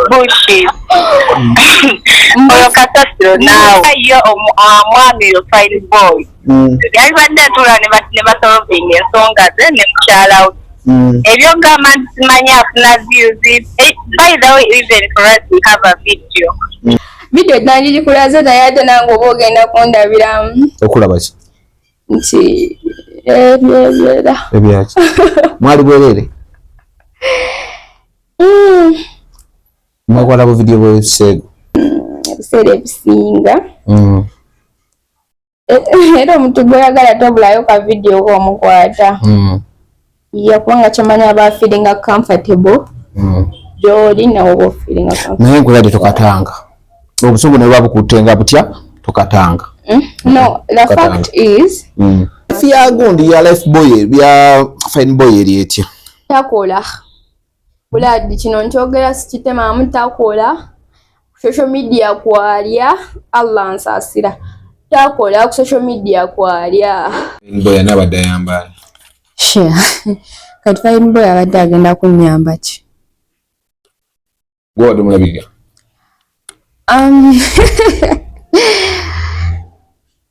bullshit. Oyo kasasiro nawe yo omwami yo fine boy. Yali badde atula ne basolving ensonga ze ne mukyala we. Ebyo gamba ntimanyi afuna views. By the way, even for us we have a video. Video nali kulaza naye ate nange oba ogenda kundabiramu. Okulaba ki? Nti ebyaki? Mwali bwerere? Mwakwala bu video bw'ebiseego? Ebiseera ebisinga. Era omuntu gweyagala tobulayo ka video k'omukwata. Kubanga kyamanya aba feeling comfortable. Gy'oli nawe oba feeling comfortable. Naye nkuladde tokatanga. Obusungu ne bwabukutenga butya tokatanga. No, the fact is Fia gundi ya life boy bya fine boy eri etya. Takola. Buladi kino nkyogera sikitema mutakola. Social media kwalya Allah nsasira. Takola ku social media kwalya. Boy anabadde ayambala. Sure. Kati fine boy abadde agenda kunnyamba ki? Gwe mulabika.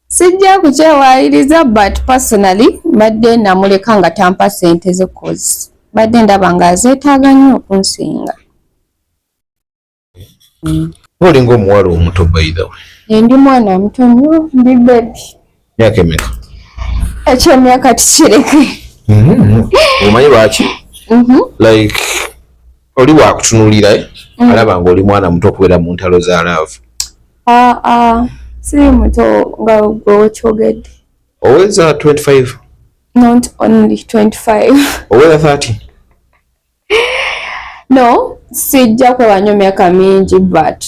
Sijja kukyewayiriza but personally badde namuleka nga tampa sente ze cause badde ndaba nga azeetaaga nnyo okunsinga. Olinga omuwala omuto by the way. Ndi mwana muto nnyo, ndi baby. Myaka emeka? Eky'emyaka tukireke. Omanyi lwaki? Like oli wakutunuulira alaba nga oli mwana muto okubeera mu ntalo za love. Si muto nga gwe wekyogedde. Oweza 25? Not only 25. Oweza 30? No, sijja kwewanya myaka mingi but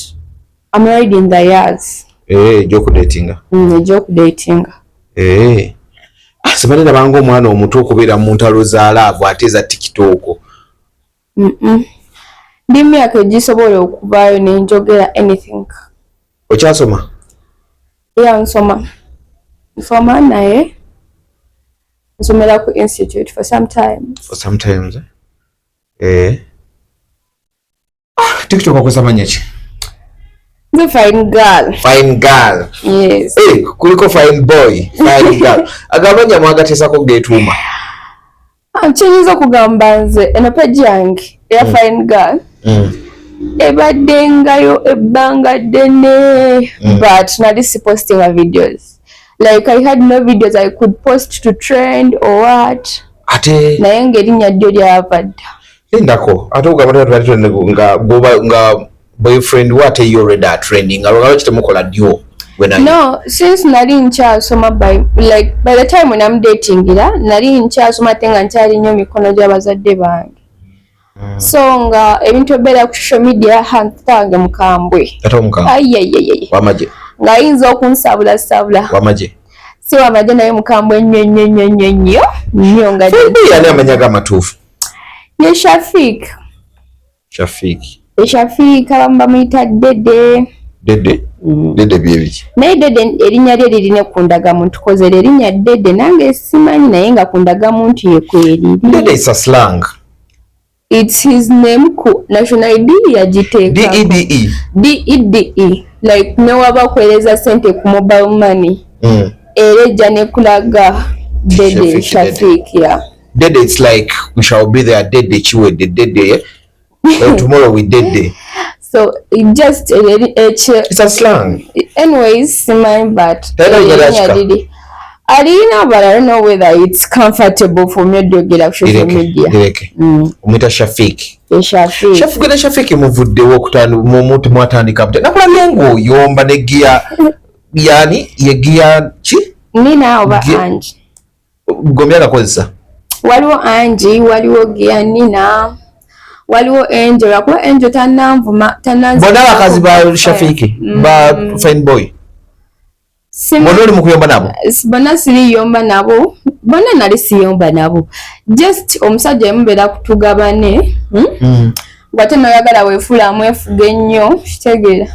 I'm already in the years. Gyokudatinga? Gyokudatinga. Simanyi nabanga omwana omuto okubeera mu ntalo za love ate za TikTok. Ndi myaka egisobola okuvaayo nenjogera anything. Okyasoma? Nsoma. Nsoma naye nsomera ku institute for sometimes. For sometimes? TikTok akwesabanya ki? The fine girl. Fine girl? Yes. Kuliko fine boy, fine girl. Agabanya mwagateesako geetuuma. Kyenyinza okugamba nze eno page yange eya fine girl. Ebaddengayo ebbanga ddene but nali sipostinga videos. Like I had no videos I could post to trend or what. Ate naye ng'erinnya ddyo lyavadda. Lindako ate ogamba nga boyfriend what are you already trending alwa kitemukola ddyo when I no since nali nkyasoma by the time when I'm dating nali nkyasoma tenga nkyali nnyo mikono gy'abazadde bange. So nga ebintu ebera ku social media hantange mukambwe. Tato mukambwe. Ayayayay. Wamaje. Nga yinza okunsabula. Wamaje. Si wamaje naye mukambwe nnyo nga yani amanyaga amatuufu. Ye Shafik. Shafik abamba muyita Dede. Dede byebiki. Naye Dede erinnya lye lirina kundaga muntu kozera erinnya Dede nange simanyi naye nga kundaga muntu yekweri. Dede is a slang. It's his name ku national ID yagiteeka. DEDE. Like no waba kueleza sente ku mobile money. Ereja ne kulaga Dede Shafik ya. Dede it's like we shall be there Dede chiwe Dede. Tomorrow we Dede. So it just it's a slang. Anyways, my but Alina, but I don't know whether it's comfortable for me to get up social media. Umita Shafik. Shafik muvuddewo okutandika omuntu mwatandika bute. Nakulabye ng'oyomba ne gia yani ye gia ki? Nina oba Angie. Gombi agakozesa. Waliwo Angie, waliwo gia Nina. Waliwo Angel, akuwa Angel tananvuma. Bona bakazi ba Shafiki, ba fine boy. Mbona mukuyomba nabo? Bona siri yomba nabo. Bona nali siyomba nabo. Just omusajja yemubera kutugabane. Gwate noyagala wefula mwefuge nnyo kitegera.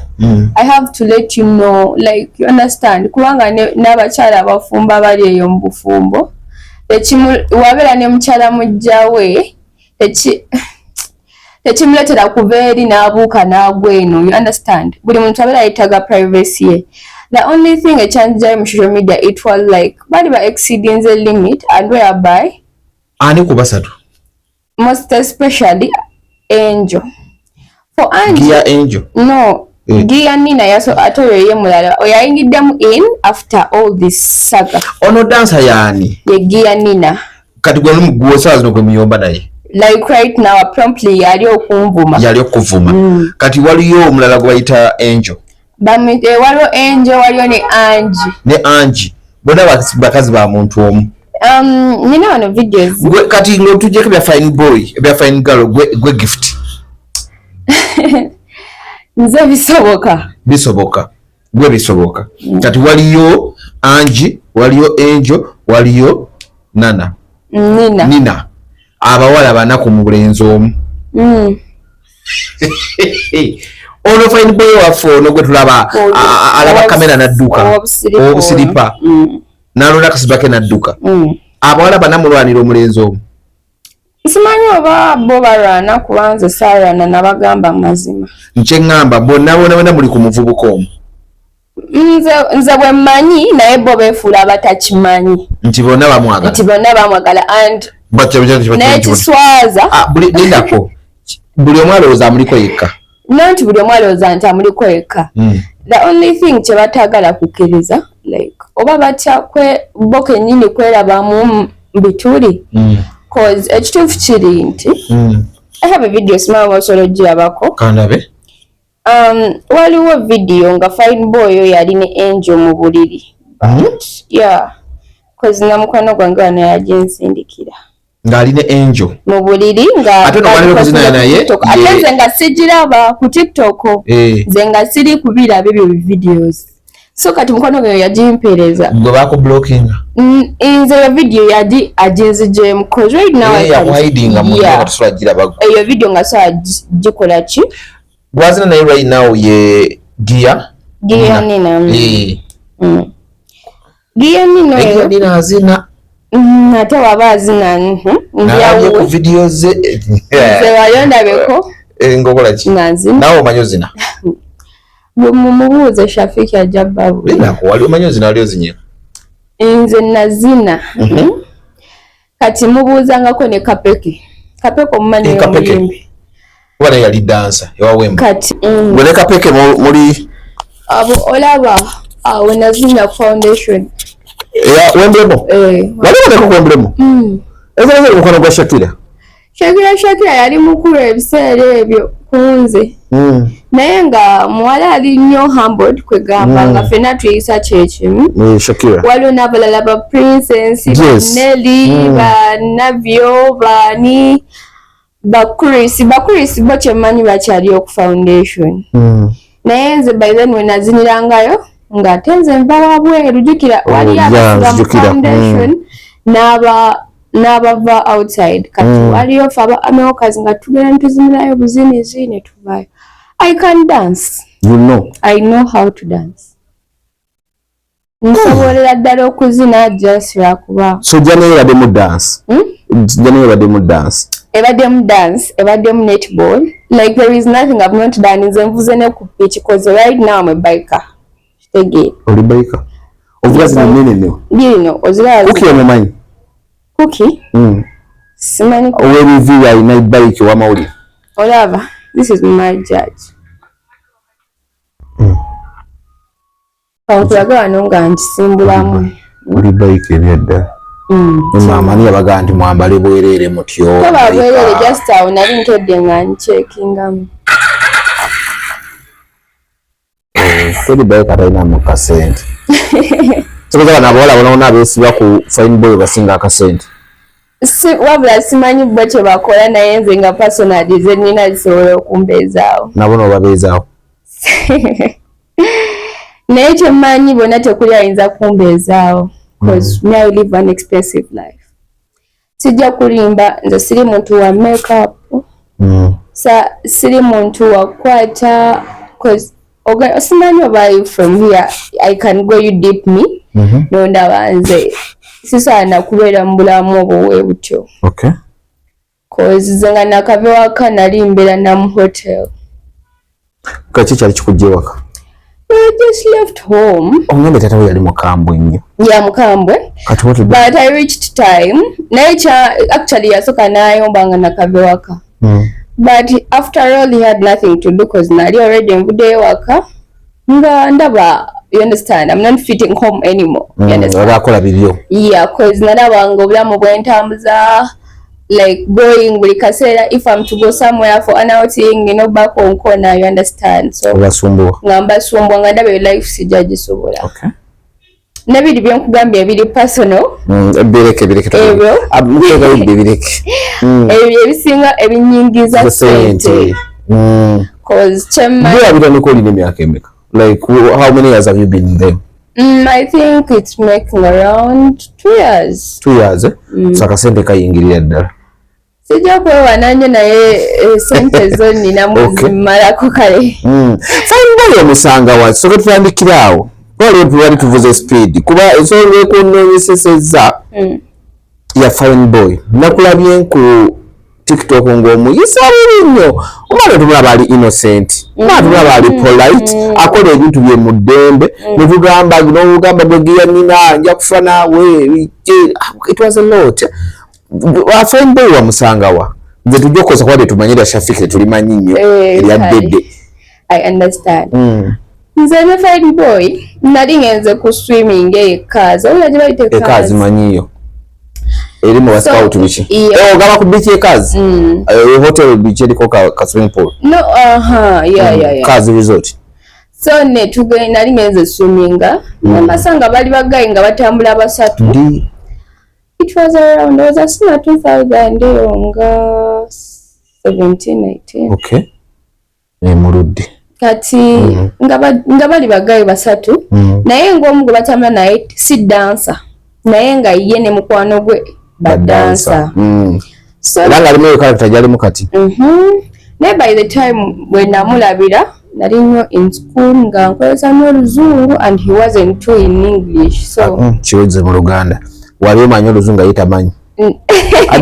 I have to let you know, like you understand. Kubanga n'abakyala abafumba bali eyo mu bufumbo. Wabera ne mukyala mujjawe. tekimuletera kuva eri n'abuuka n'agwa eno, you understand? Buli muntu abeera yeetaaga privacy ye. The only thing ekyanjjayo mu social media, it was like bali ba exceeding the limit and whereby ani ku basatu most especially Angel. For Angel, Gia Angel no, Gia Nina yaso atoyo ye mulala oyayingiddemu in after all this saga. Ono dancer yani Ye Gia Nina kati gwe mugwo sawa zino gwe muyomba naye like right now promptly yali okuvuma kati waliyo omulala gwe bayita Angel bamite waliyo Angel waliyo ne Angie bona bakazi ba muntu omu nina wano videos gwe kati ngo tujeko bya fine boy bya fine girl gwe gift nze bisoboka kati waliyo Angie waliyo Angel waliyo Nina abawala bana ku mulenzi omu ono fine boy wafo no gwe tulaba alaba kamera nadduka obusiripa nalona kasibake nadduka abawala bana mulwanira omulenzi omu simanyi oba bo balwana kubanza saarana nabagamba mazima nkyengamba bonna muli ku muvubuka omu nze bwe mmanyi naye bo beefuula abatakimanyi nti bonna bamwagala and n'ekiswaza lindako buli omu alowooza amuliko yekka nti buli omu alowooza nti amuliko yekka the only thing kye bataagala kukkiriza like oba batya bo kennyini kwerabamu bituli cause ekituufu kiri nti I have a video simama basobola ogirabako kandabe waliwo video nga fine boy oyo yali ne Angel mu buliri yeah cause namukwano gwange wano yaginsindikira ng'ali ne Angel mu buliri nga ate nomalire kuzina naye ate nze nga sigiraba ku TikTok nze nga siri kubiraba ebyo videos so kati mukwano gwe yagimpeereza gwe baako blocking nze yo video yadi aginzijemu cause right now eyo video nga so gikola ki gwazina naye right now ye Gia Nina Gia Nina azina ate waba azina naye ku video ze wayondabeko ngokola ki nawe omanyi ozina bwe mumubuuze Shafiki ajja babu linako wali omanyi ozina wali ozinye nze nazina kati mubuuzangako ne Kapeke omumanyi omuyimbi wala yali dansa ewawemba kati gwe ne Kapeke muli abo olaba awo nazina foundation wemblemo wali woneko kwemblemo ezaleze mukwano gwa Shakira yali mukulu ebiseera ebyo kunze naye nga muwala ali nnyo humbled kwegamba nga ffenna tuyisa kyekimu waliwo n'abalala ba princess Nelly Navio bani bakurisi bo kyemmanyi bakyali oku foundation naye nze by then wenazinirangayo ng'ate nze nva wabweru jjukira wali abasiba mu foundation n'abava outside kati waliyo fe aba Americans nga tugenda netuzinirayo buzinizi ne tuvaayo. I can dance. I know how to dance. Nsobolera ddala okuzina just lwakuba. So Jane yabadde mu dance. Ebadde mu netball. Like there is nothing I've not done. Nze nvuze ne ku pitch because right now I'm a biker. Kitegere. Oli biker? Ovuga zino nene. Ndino ozirazi. Cookie omumanyi? Cookie? Simanyi. Owebivi alina bike wa mawuli. Olaba. This is my judge. Kankulaga wano nga nkisimbulamu. Oli bike ebyadda. Mama ni yabaga nti mwambale bwerere mutyo. Kaba bwerere just awo nali ntodde nga ncheckingamu. Kodi bike atayina mu kasente. Sokoza nabola bona abesiba ku fine boy basinga akasente. Wabula simanyi bwe kye bakola naye nze nga personal ze nina zisobola okumbeezaawo. Nabo babeezaawo. Naye kyemmanyi bonna tekuli ayinza kumbeezaawo. Because me I live an expensive life. Sijja kulimba nze siri muntu wa makeup. Siri muntu wa kwata because simanyi oba from here I can go you deep me. Nonda banze. Sisaana kubeera mu bulamu obwo bwe butyo. Okay. cause zenga nakave waka nali mbera Namu hotel. Kaki kyali kikujje waka? I just left home. Omwembe tata we yali mukambwe nnyo. Yeah, mukambwe. But I reached time. Nature actually yasoka nayomba nga nakave waka. But after all he had nothing to do cause nali already mvude waka. Nga ndaba, you understand, I'm not fitting home anymore. You understand? Yeah, cause ndaba nga obulamu bwentambuza like going buli kaseera if I'm to go somewhere for an outing, you know, back home corner, you understand. So ngamba sumbwa nga ndaba life sijagisobola. Okay. Nebidi byenkugambye ebiri personal. Ebireke. Ebyo ebisinga ebinyingiza sente. Cause chema. You have been calling them emeka. Like how many years have you been there? I think it's making around 2 years. 2 years, eh? Saka sente kayingirira ddala. Sijja kwewananya naye sente zo nina muzimalako kale. Fine boy omusanga wa soka tutandikirawo. Wali tuvuze speed. Kuba ensonga ekonoonyesesezza ya fine boy. Nakulabye ku TikTok ng'omuyisa nnyo. Omwana tumulaba ali innocent. Omwana tumulaba ali polite. Akola ebintu bye mu ddembe. Ne tugamba n'ogamba gwe giya nina nja kufa naawe. It was a lot. Fine boy wamusanga wa. Nze tujja okukosa kuba tumanyira Shafiki tulimanyi nnyo. Eryadde. I understand. Nze ne fine boy nali ngenze ku swimming ekazi. Ola gye bayita ekazi. Ekazi manyiyo. Elimu wa scout bichi. Gaba ku bichi ekazi. Hotel bichi eliko ka swimming pool. No, yeah. Kazi resort. So ne tugenda nali ngenze swimminga. Namasanga bali bagayi nga batambula basatu. It was around, it was as soon as 2017-18. Okay. Muludde. Kati nga bali bagayi basatu. Naye ng'omu gwe batambula naye si dancer. Naye nga ye ne mukwano gwe badansa. So langa limeyo character jali mukati. Naye by the time when namulabira nali nnyo in school nga nkozesa n'oluzungu and he wasn't too in English. So kiweze mu Luganda. Wali omanyi oluzungu ayitamanyi.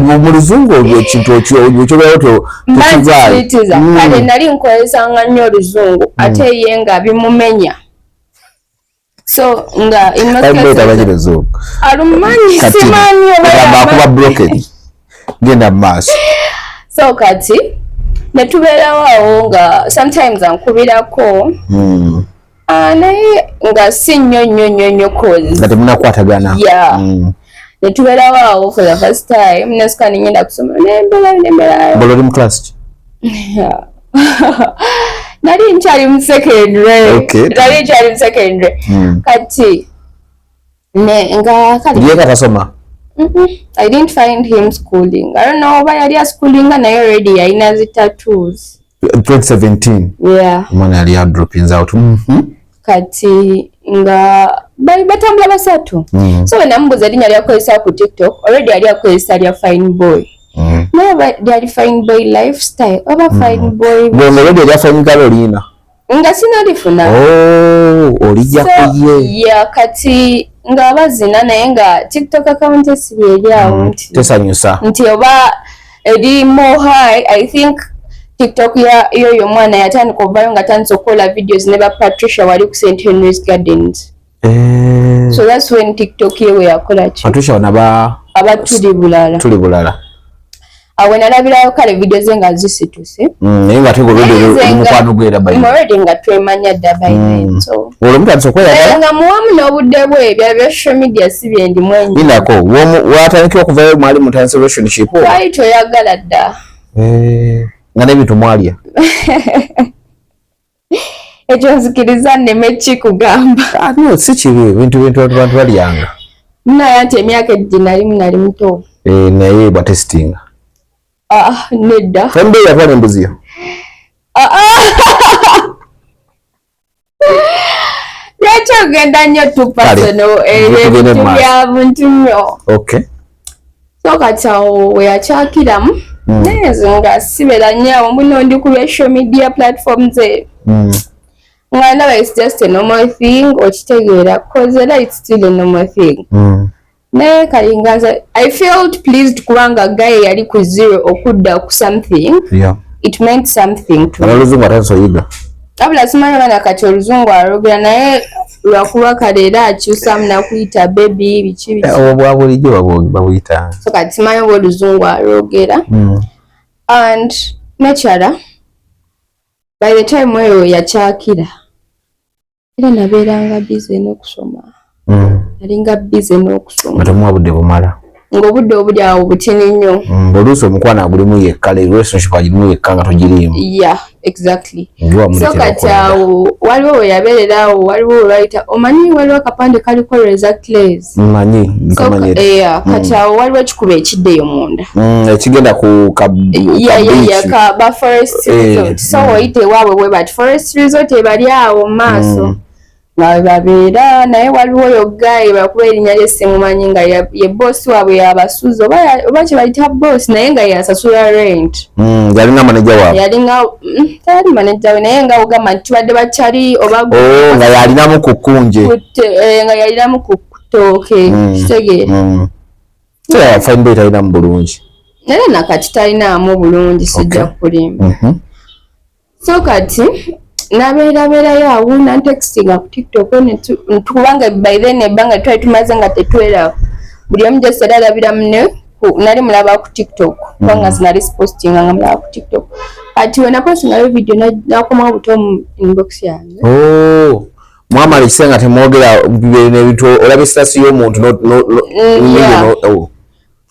Mu luzungu olwo ekintu okyobayo tukivaayo. Kale nali nkozesanga nnyo oluzungu ate ye nga bimumenya. So nga imakasezo alumanyi simani oba broken genda mass. So kati netubeera waawo nga sometimes ankubirako naye nga si nnyo cause nga temunakwatagana. Netubeera waawo for the first time nesika nengenda kusoma nembera oli mu class. Nali nkyali mu secondary. Kati nga kali ye katasoma. I didn't find him schooling. I don't know why yali schooling naye already yalina zi tattoos. 2017. Yeah. Mwana yali dropping out. Kati nga batambula basatu. So when namubuza linnya lyakozesa ku TikTok already yali akozesa lya fine boy. Never they fine boy lifestyle over fine boy. Already ya fine Carolina. Nga sinalifuna. Olija kuye. Yeah, kati nga bazina naye nga TikTok account esibye eri awo nti. Tesanyusa. Nti oba edi more high, I think TikTok ya yo mwana yatandika okuvayo nga atandise okukola videos ne ba Patricia wali ku St. Henry's Gardens. So that's when TikTok yewe yakola ki. Patricia wanaba abatuli bulala. Awe nalabirayo kale videos nga zisituse. Naye nga tegolode mukwano gwera bayi. Already nga twemanya dda bayi. So olwo mutandise okweyagala. Nga muwamu n'obudde bwe bya social media sibye ndi mwenyi. Inako watandika okuvayo mwali mutandise relationship. Wali toyagala dda. Nga n'ebintu mwalya. Ekyo nzikiriza nneme ki kugamba. No, si kibi bintu abantu balyanga. Naye anti emyaka eggi nali muto. Naye bwa testing. Nedda. Fembe yatwala embuzi yo. Lwaki ogenda nnyo tupasono ebintu bya buntu nnyo. Okay. So kati awo weyakyakiramu naye nze nga sibeera nnyo awo muno ndi ku social media platforms nga ndaba it's just a normal thing okitegeera cause era it's still a normal thing. naye kalinganza I felt pleased kubanga guy yali ku zero okudda ku something. Yeah. It meant something to me. Oluzungu atasoyiga. Abula simanyi bana kati oluzungu alogera naye lwakuba kale era akyusa munakuyita baby biki. Obwa bulijjo babuyita. So kati simanyi oba oluzungu alogera. And nekyala by the time weyo yakyakira era nabeeranga busy n'okusoma. Nalinga busy n'okusoma. Matamuwa budde bumala. Ng'obudde obuli awo butini nnyo. Oluusi omukwana agulimu yekka relationship agirimu yekka nga togiriimu. Yeah, exactly. So kati awo waliwo we yabeererawo waliwo olwayita omanyi waliwo akapande kaliko resactlays. Mmanyi nkamanyira. Kati awo waliwo ekikuba ekiddeyo munda. Ekigenda ku ka forest resort. So oyite ewaabwe bwe bati forest resort ebali awo mu maaso. Nga babeera naye waliwo oyo guy bakuba erinnya lye simumanyi nga ye boss waabwe yabasuza oba kye bayita boss naye nga yasasula rent. Yalinga manager waabwe. Yalinga tali manager we naye nga ogamba nti tubadde bakyali oba nga yalinamu ku kkunje. Nga yalinamu ku ttooke kitegeera. Fine boy talinamu bulungi. Naye nakati talinaamu bulungi sijja kulimba. So kati nabeerayo awo nantextinga ku TikTok kubanga by then ebbanga twali tumaze nga tetwera buli omu gyese era alabira munne nali mulaba ku TikTok kubanga sinali postinga nga mulaba ku TikTok kati we napostingayo video nakomawo buto mu inbox yange. Mwamala ekisenga temwogera n'ebintu olaba esitasi y'omuntu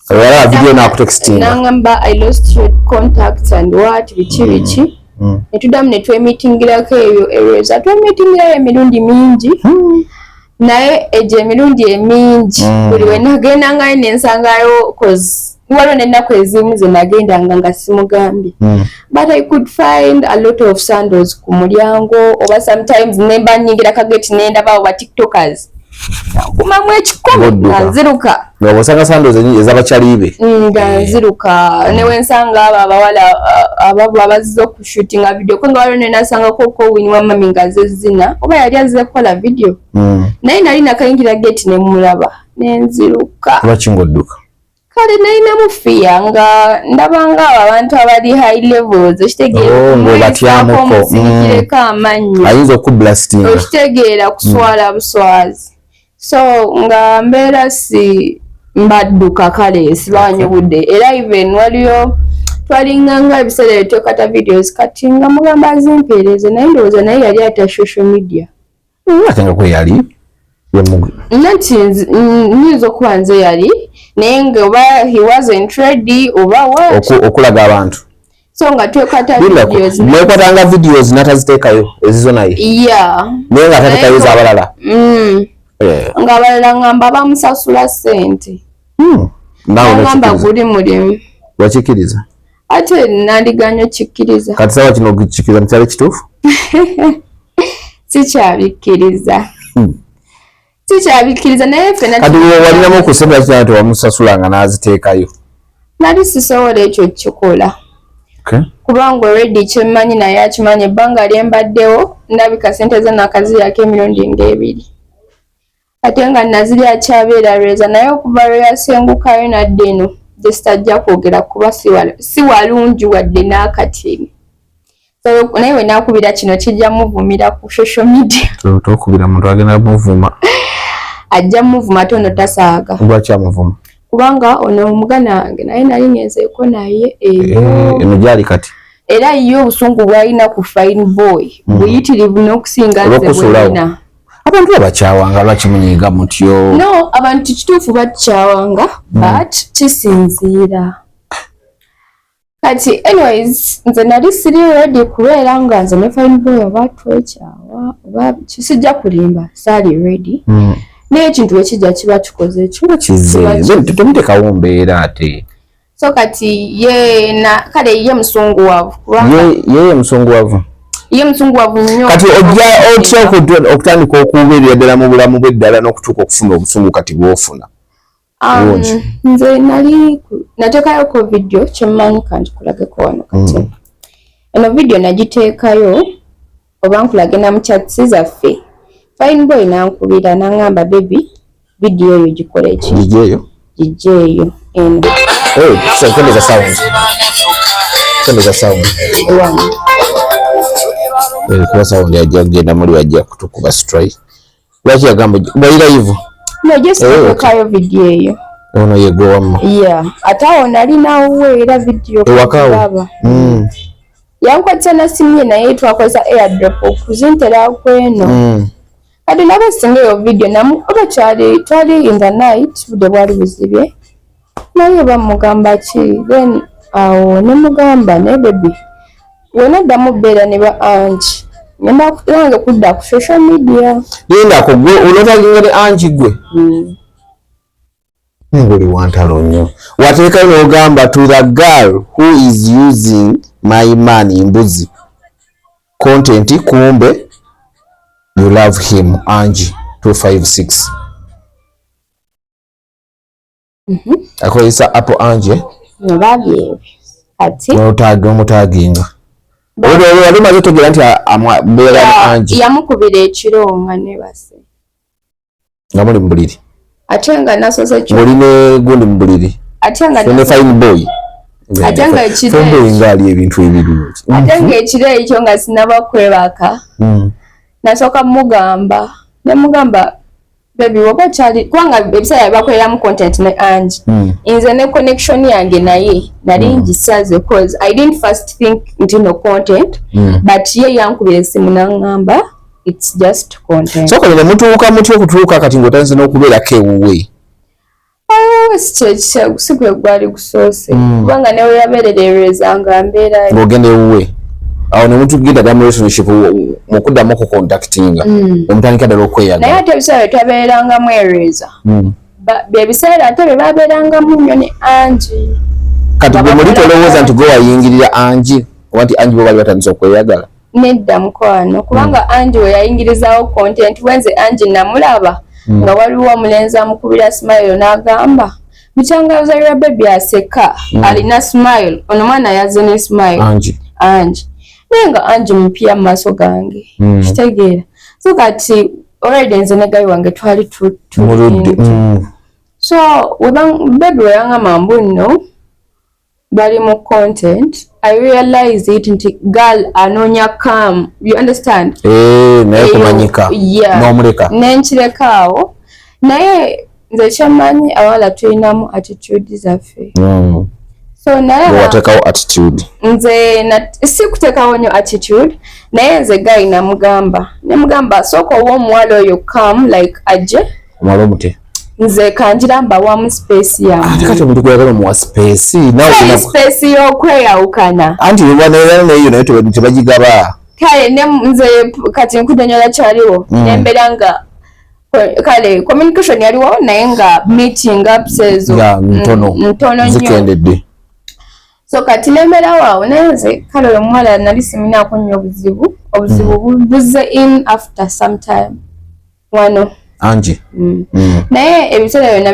olaba video nakutextinga nangamba I lost your contacts and what biki netuddamu ne twemeetingirako ebyo ereza twemeetingirayo emirundi mingi naye egyo emirundi emingi buli we nagendangayo nensangayo waliwo n'ennaku ezimu ze nagendanga nga simugambye but I could find a lot of sandals ku mulyango oba sometimes nemba nnyingira kageti nendabawo ba tiktokers kumamu ekikumi nga nziruka ng'obosanga sandozi ez'abakyalibe nga nziruka newensanga abo abawala ababo abazze okushutinga video ko nga waliwo nenasangako ko Winnie Wamami nga zezina oba yali azze kukola video naye nali nakayingira gate nemulaba nenziruka lwaki ng'odduka kale nalinamu fiya nga ndabanga abo abantu abali high levels ekitegeera ng'obatyamuko omusigikireko amannya ayinza okublastinga ekitegeera kuswala buswazi so nga mbeera si mbadduka kale sibanya budde era even waliyo twalinganga ebiseera byetwekata videos kati nga mugamba azimpeereze naye ndowooza naye yali ata social media atenga kwe yali nati nyinza okuba nze yali naye nga oba he wasn't ready oba okulaga abantu so nga twekata videos mwekwatanga videos nataziteekayo ezizo naye naye nga atatekayo z'abalala nga abalala ngamba bamusasula ssente ngamba guli mulimu wakikkiriza ate nandiganya okikkiriza kati sawa kino okikkiriza mukyali kituufu sikyabikkiriza naye ffena kati walinamu okusembera kina tewamusasulanga n'aziteekayo nali sisobola ekyo kikola kubanga already kyemmanyi naye akimanyi ebbanga lyembaddewo ndabika sente ze nakazirako emirundi ng'ebiri ate nga naziri akyabeera lweza naye okuva lwe yasengukayo nadde eno gyesitajja kwogera kuba si walungi wadde n'akatini naye we naakubira kino kijja muvumira ku social media tokubira muntu agenda muvuma ajja muvuma ate ono tasaaga lwaki amuvuma kubanga ono omugana wange naye nali ngenzeeko naye eno gyali kati era ye obusungu bwalina ku fine boy buyitirivu n'okusinga nze bwelina abantu babakyawanga lwaki munyiiga mutyo no abantu kituufu bakyawanga but kisinziira kati anyways nze nali siri ready kubeera nga nze ne fine boy oba twekyawa oba kisijja kulimba saali ready naye ekintu ekijja kiba kikoze ekyo temutekawo mbeera ate so kati kale ye musunguwavu yeye musunguwavu nnyo kati ojja otya okutandika okubeerera ddala mu bulamu bw'eddala n'okutuuka okufuna obusungu kati bw'ofuna nze nateekayoko video kyemmanyi kanti kulageko wano kati eno video nagiteekayo oba nkulage namukyatsi zaffe fine boy nankubira naŋŋamba baby video eyo gikole ki gijeyo eno so kende za sound kwa sound ya jagenda muri wajja kutukuba strike lwaki yagamba bayira hivyo no just kayo video eyo ono yego wamma atawo nali nawe era video ewakawo yankwatsa na simu naye twakoza airdrop okuzintera kweno kati nabo singa yo video namu oba twali in the night bude bwali buzibye naye bamugamba ki then awo nemugamba ne baby wena damubera ne ba Angie nyamba kutanga kudda ku social media linda ko gwe olota ngere Angie gwe ngoli wantalo nnyo wateeka n'ogamba to the girl who is using my money mbuzi content kumbe you love him Angie 256 akoyisa Apple Angie nababye ati omutaginga wali maze togera nti ambeera Angie yamukubira ekironga ne base nga muli mbuliri atenga nasoze kyo muli ne gundi mbuliri atenga ne fine boy atenga ekiro ngali ebintu ebirungi atenga ekiro ekyo nga sinaba kwebaka nasoka mugamba nemugamba baby wako chali kwanga ebisaya bakolera mu content ne Angie inze ne connection yange naye nali ngisaze cause I didn't first think into no content but ye yankubira simu nangamba it's just content so kale mutuuka mutyo kutuuka kati ngotanze n'okubeera kewuwe sikwe gwali kusose kubanga newe yabererereza nga mbeera ngogende ewuwe awo ne mutugenda da relationship mukuddamu ku contactinga omutandika ddala okweyaga naye ate ebiseera twabeeranga mwereza byebiseera ate bye babeerangamu nnyo ne Angie kati gwe muli tolowooza nti gwe wayingirira Angie oba nti Angie bo bali batandise okweyagala nedda mukwano kubanga Angie we yayingirizaawo content wenze Angie namulaba nga waliwo omulenzi amukubira smile n'agamba bitangaza ya baby aseka alina smile ono mwana yazze ne smile Angie nenga Angie mpya maaso gange kitegeera so kati already nze ne gayi wange twali so baby weyanga mambu nno bali mu content I realize it nti girl anonya calm you understand naye kumanyika n'omuleka nenkirekawo naye nze kyamanyi awala tulinamu attitude zaffe so naye watekawo attitude nze si kutekawo nyo attitude naye nze gayi nemugamba sooka ow'omuwala oyo calm like aje omwala omute nze kanjira mbawamu space yange kati omuntu gweyagala muwa space nawe space y'okweyawukana anti yobanera neyo naye tebagigaba kale nze kati nkudonyola kyaliwo nembeera nga kale communication yaliwo naye nga meeting ups ezo ntono zikendedde so kati nembeerawo awo naye nze kale oyo omuwala nali siminaako nnyo obuzibu buze in after some time wano Angie naye ebiseera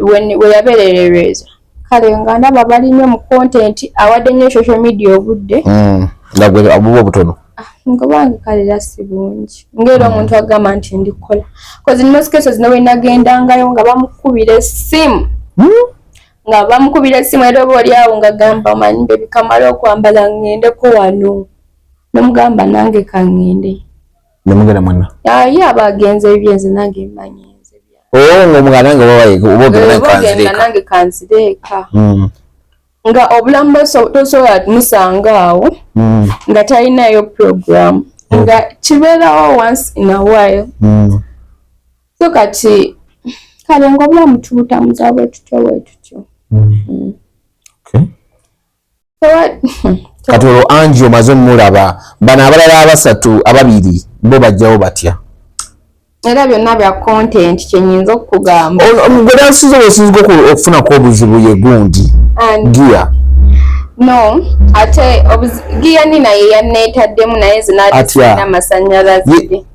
we yabeererereza kale nga ndaba bali nnyo mu content awadde nnyo social media obudde ndabwe abubo butono nga bange kale lasi bungi ngera omuntu agamba nti ndikola cause in most cases nawe nagendangayo nga bamukubira essimu era oba oli awo nga gamba manyi bebi kamala okwambala ŋŋendeko wano nomugamba nange kaŋŋende nemugenda mwana ye aba agenza ebyenze nange mmanyi nze ng'omuganda nange kanzireeka nga obulamu tosobola musanga awo nga talinayo program nga kibeerawo once in a while so kati kale nga obulamu tubutamuza bwetutyo kati olwo Angie omaze omulaba bano abalala abasatu ababiri bo bajjawo batya era byonna bya content kyenyinza okugamba osinzika okufunako obuzibu ye gundi gia no ate gia nina ye yaneetaddemu naye zinatina amasanyalaze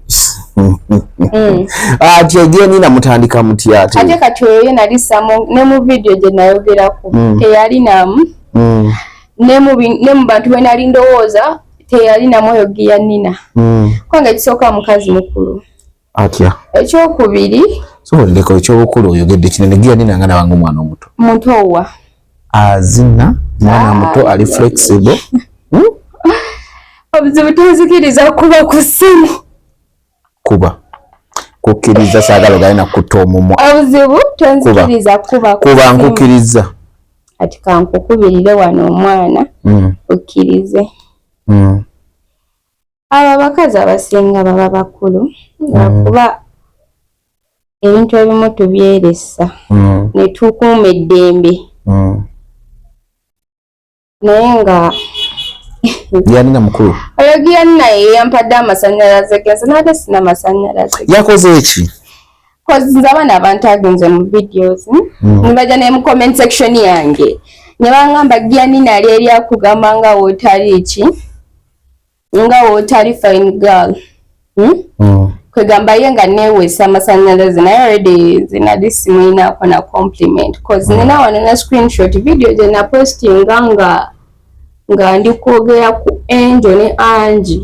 atya gia nina mutandika mutya ate kati oyo nali samu ne mu video gye nayogerako teyalinamu ne mu bantu bwe nali ndowooza teyalinamu oyo gia nina kubanga ekisooka mukazi mukulu atya ekyokubiri So ndeko ekyobukulu oyogedde kinene gira nina ngana wangu mwana omuto. Muntu owa. Azina mwana muto ali flexible. Obuzibu tenzikiriza kuba ku ssimu. Kuba. Kukiriza saagala galina kutta omumwa. Obuzibu tenzikiriza kuba ku ssimu. Kuba nkukiriza. Kati kankukubirire wano omwana. Okkirize. Abo abakazi abasinga baba bakulu. Kuba ebintu ebimu tubyeresa. Ne tukuuma eddembe. Naye nga Gianina mukulu. Oyo Gianina yampadde amasannyalaze genze nate sina amasannyalaze. Yakoze eki? Kozi abaana abantagenze mu videos. Nibaja ne mu comment section yange. Ne bangamba Gianina ali eri akugamba nga wotali eki? Nga wotali fine girl. Kwegamba yenga neweesa amasannyalaze naye already zina disimu inaako na compliment. Kozi nina wano na screenshot video gye na postinga nga ndi kwogera ku Angel ne Angie.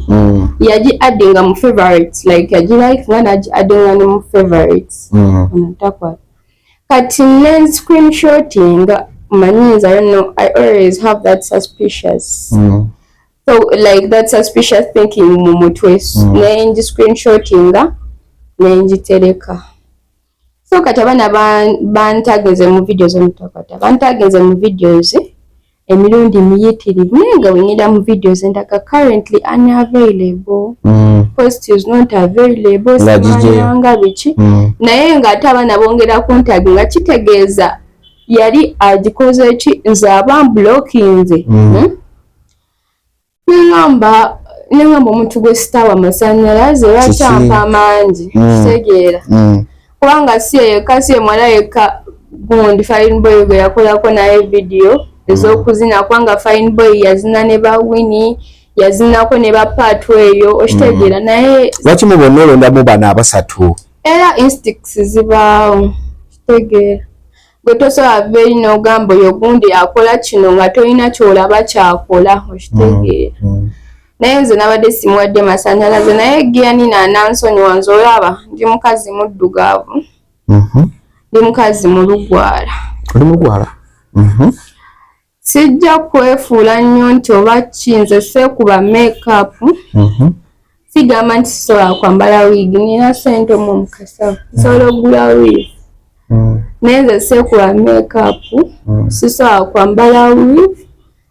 Yaji addinga mu favorites, like yaji like nga naji addinga ne mu favorites. Kati ne screenshotting means I don't know, I always have that suspicious. So like that suspicious thinking mu mutwe. Ne screenshotting ne tereka. So kati abana bantageze mu videos omutakwata. Bantageze mu videos emirundi miyitirivu nga wenyida mu videos endaka currently unavailable. Post is not available. Simanyanga biki. Naye nga ate abana bongera kuntagi nga kitegeeza yali agikoze ki nze abambulokinze. Nengamba omuntu gwe sitawa amasannyalaze lwakyampa amangi kitegeera. Kubanga si eyo kasi emwala yekka gundi Fine Boy gwe yakolako naye video ez'okuzina kubanga Fine Boy yazina ne ba Winnie yazinako ne ba Part eyo okitegeera naye lwaki mubonna olondamu bano abasatu era instincts zibaawo kitegeera gwe tosobola veri n'ogamba oyo gundi akola kino nga tolina kyolaba kyakola okitegeera naye nze nabadde simuwadde masannyalaze naye Gianina anansonyiwa nze olaba ndi mukazi muddugavu ndi mukazi mulugwala. Oli mulugwala? Sijja kwefuula nnyo nti oba kinze seekuba make-up. Sigamba nti sisobola kwambala wig, nina ssente omwo mukasavu nsobola okugula wig. Naye nze seekuba make-up, sisobola kwambala wig.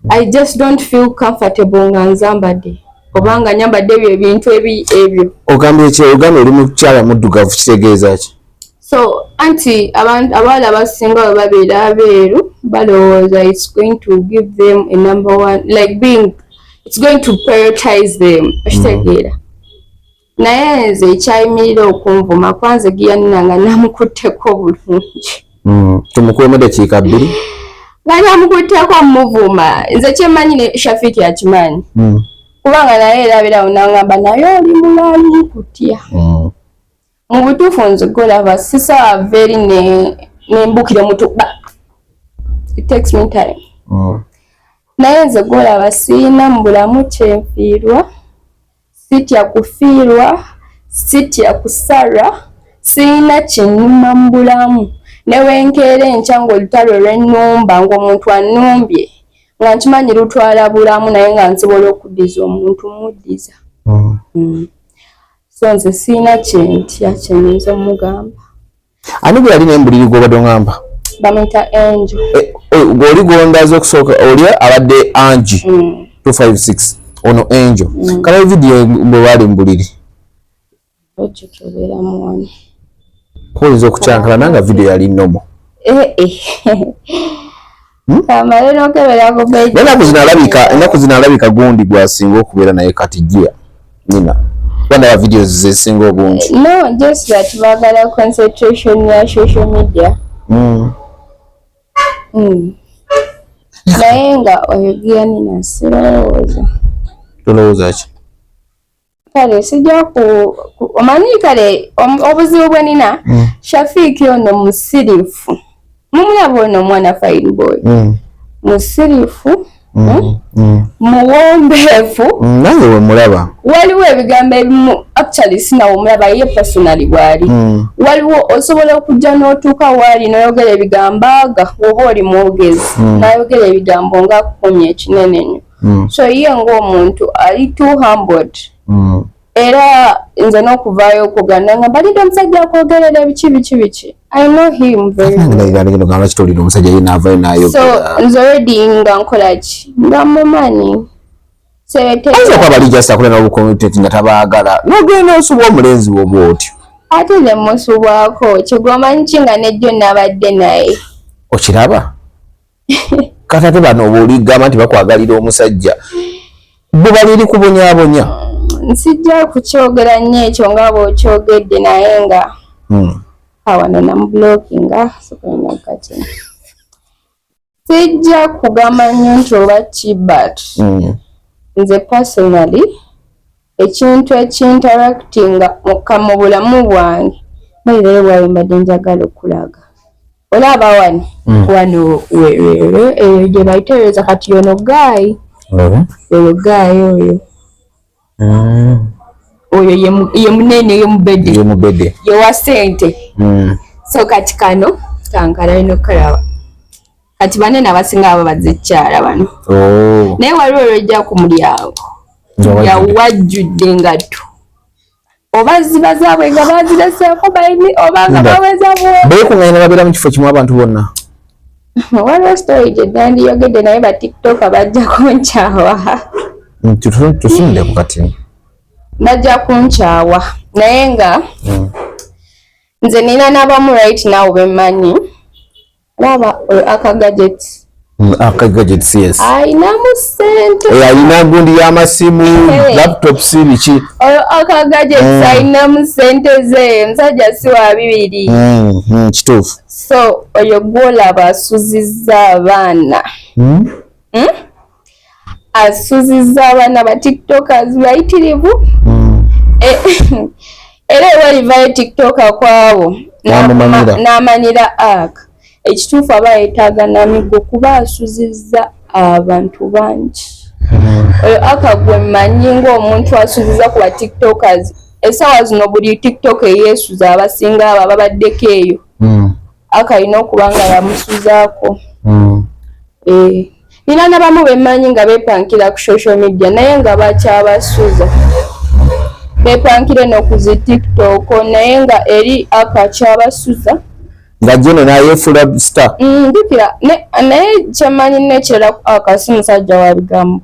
I just don't feel comfortable nga nzambadde obanga nyambadde ebyo ebintu ebyo. Ogambye ki? Ogambye oli mukyala muddugavu kitegeeza ki? So anti abawala abasinga bwe babeera abeeru balowooza it's going to give them a number one, like it's going to prioritize them okitegeera. Naye nze ekyayimirira okunvuma kwanze Gianina nga namukutteko bulungi. Tumukuwemu dakiika 2? Nga namukutteko muvuma. Nze kyemmanyi ne Shafiki akimanyi. Kubanga naye erabirawo nangamba naye oli mulali kutya. Mu butuufu nze golaba sisobola veri nembukire mutuba. It takes me time. Naye nze golaba siyina mu bulamu kyenfiirwa, sitya kufiirwa, sitya kusarwa, siyina kinnuma mu bulamu. Newenkeera enkya ng'olutalo lw'ennumba ng'omuntu annumbye nga nkimanyi lutwala bulamu naye nga nsobola okuddiza omuntu muddiza. So nze siyina kyentya kyenyinza omugamba. Ani gwe yalina embuliri gw'obadde ongamba? Bamuyita Angel. Oli gw'ondaaza okusooka oli abadde Angie 256 ono Angel. Kala vidiyo bwe wali mbuliri. Ekyo tubeeramu wano. Oyinza okukyankala nanga vidiyo yali nnomo. Kamale n'okeberako beji. Ennaku zino alabika gundi gwasinga okubeera naye kati jia nina. Wanda ya videos zesinga obungi. No, just that bagala concentration ya social media. Naye nga oyo Gianina sirowooza. Tolowooza ki? Kale sijja omanyi kale obuzibu bwe nina Shafiki ono musirifu. Mumulaba ono omwana Fine Boy. Musirifu muwombeefu nange we mulaba waliwo ebigambo ebimu actually sinawo mulaba ye personally bwali waliwo osobola okujja n'otuuka waali n'oyogera ebigambo aga woba oli mwogezi n'ayogera ebigambo nga kukunya ekinene nnyo so ye ng'omuntu ali too humbled era nze n'okuvaayo okuganda nga balidde omusajja akwogerera ebiki I know him very well. So nze already nga nkola ki nga mumani ayinza kuba bali just akola n'obukomiteti nga tabaagala n'ogenda osubwa omulenzi woba otyo ate ne musubwako kigoma nki nga nejjo nabadde naye okiraba kati ate bano oba oligamba nti bakwagalira omusajja bo baliri kubonyaabonya nsijja kukyogera nnyo ekyo nga bw'okyogedde naye nga awano namublockinga sokulina kati sijja kugamba nnyo nti oba ki but nze personally ekintu ekinteractinga mu bulamu bwange mulirayo bwawe mbadde njagala okulaga olaba wano eyo gye bayitereza kati yono gayi oyo gayi oyo ye munene ye wa ssente so kati kano kankala ino kalaba kati banene abasinga abo bazzekyala bano naye waliwo olwojja ku mulyango yawajjudde engatto oba ziba zaabwe nga bazireseeko bayini oba nga baweza beekuŋŋaanya babeera mu kifo kimu abantu bonna waliwo story gye nandiyogedde naye batiktoka bajja kunkyawa tusundeku kati bajja kunkyawa naye nga nze nina n'abamu right now bemmanyi laba akagadgets yes ayinamu ssente ayina gundi y'amasimu laptops biki oyo akagadgets ayinamu ssente ze musajja si wa bibiri kituufu so oyo gwolaba asuzizza abaana asuzizza abaana ba tiktokers bayitirivu era ewalivayo tiktoka kwabo n'amanira aka ekituufu aba yeetaaga namigo kuba asuzizza abantu bangi oyo aka gwe mmanyi ng'omuntu asuzizza ku ba tiktokers essaawa zino buli tiktok eyeesuza abasinga abo ababaddeko eyo aka alina okuba nga yamusuzaako nina n'abamu bemmanyi nga beepankira ku social media naye nga bakyabasuza beepankire n'okuzi tiktok naye nga eri akakyabasuza nga jeno nayeefula star ndikira naye kyemmanyi nekirala akasi musajja wa bigambo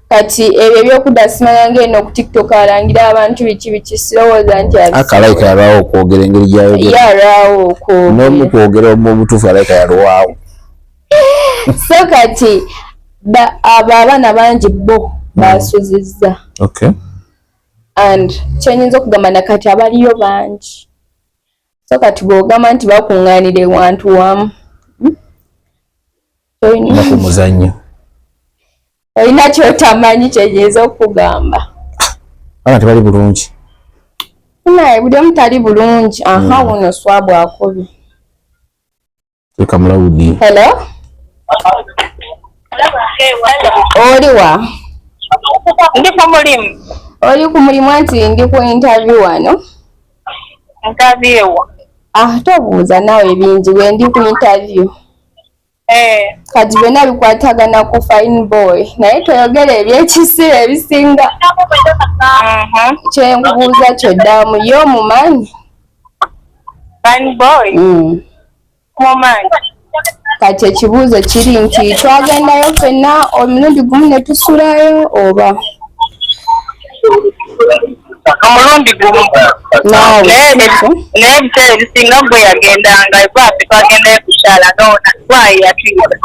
kati ebyo ebyokudda simanya ng'eno ku tiktok alangira abantu biki sirowooza nti akalayika yalwawo okwogera engeri gyayogera yalwawo okwogera n'omukwogera mu butuufu alayika yalwawo so kati abo abaana bangi bo basuzizza and kyenyinza okugamba nakati abaliyo bangi so kati bw'ogamba nti bakuŋŋaanira wantu wamu kumuzannyo olina kyotamanyi kyenyinza okugamba abaana tebali bulungi naye buli omu tali bulungi wuno swabu akobye teka mulawudi hello oliwa ndi ku mulimu oli ku mulimu anti ndi ku interview wano interview tobuuza naawe bingi bwe ndi ku interview kati byonna bikwatagana ku fine boy naye toyogera ebyekisira ebisinga kyenkubuuza kyoddamu ye omumanyi fine boy mumanyi kati ekibuuzo kiri nti twagendayo ffenna omulundi gumu ne tusulayo oba omulundi gumu naye ebiseera ebisinga gwe yagendanga ekwaffe twagendayo kukyala gwayi yatuyita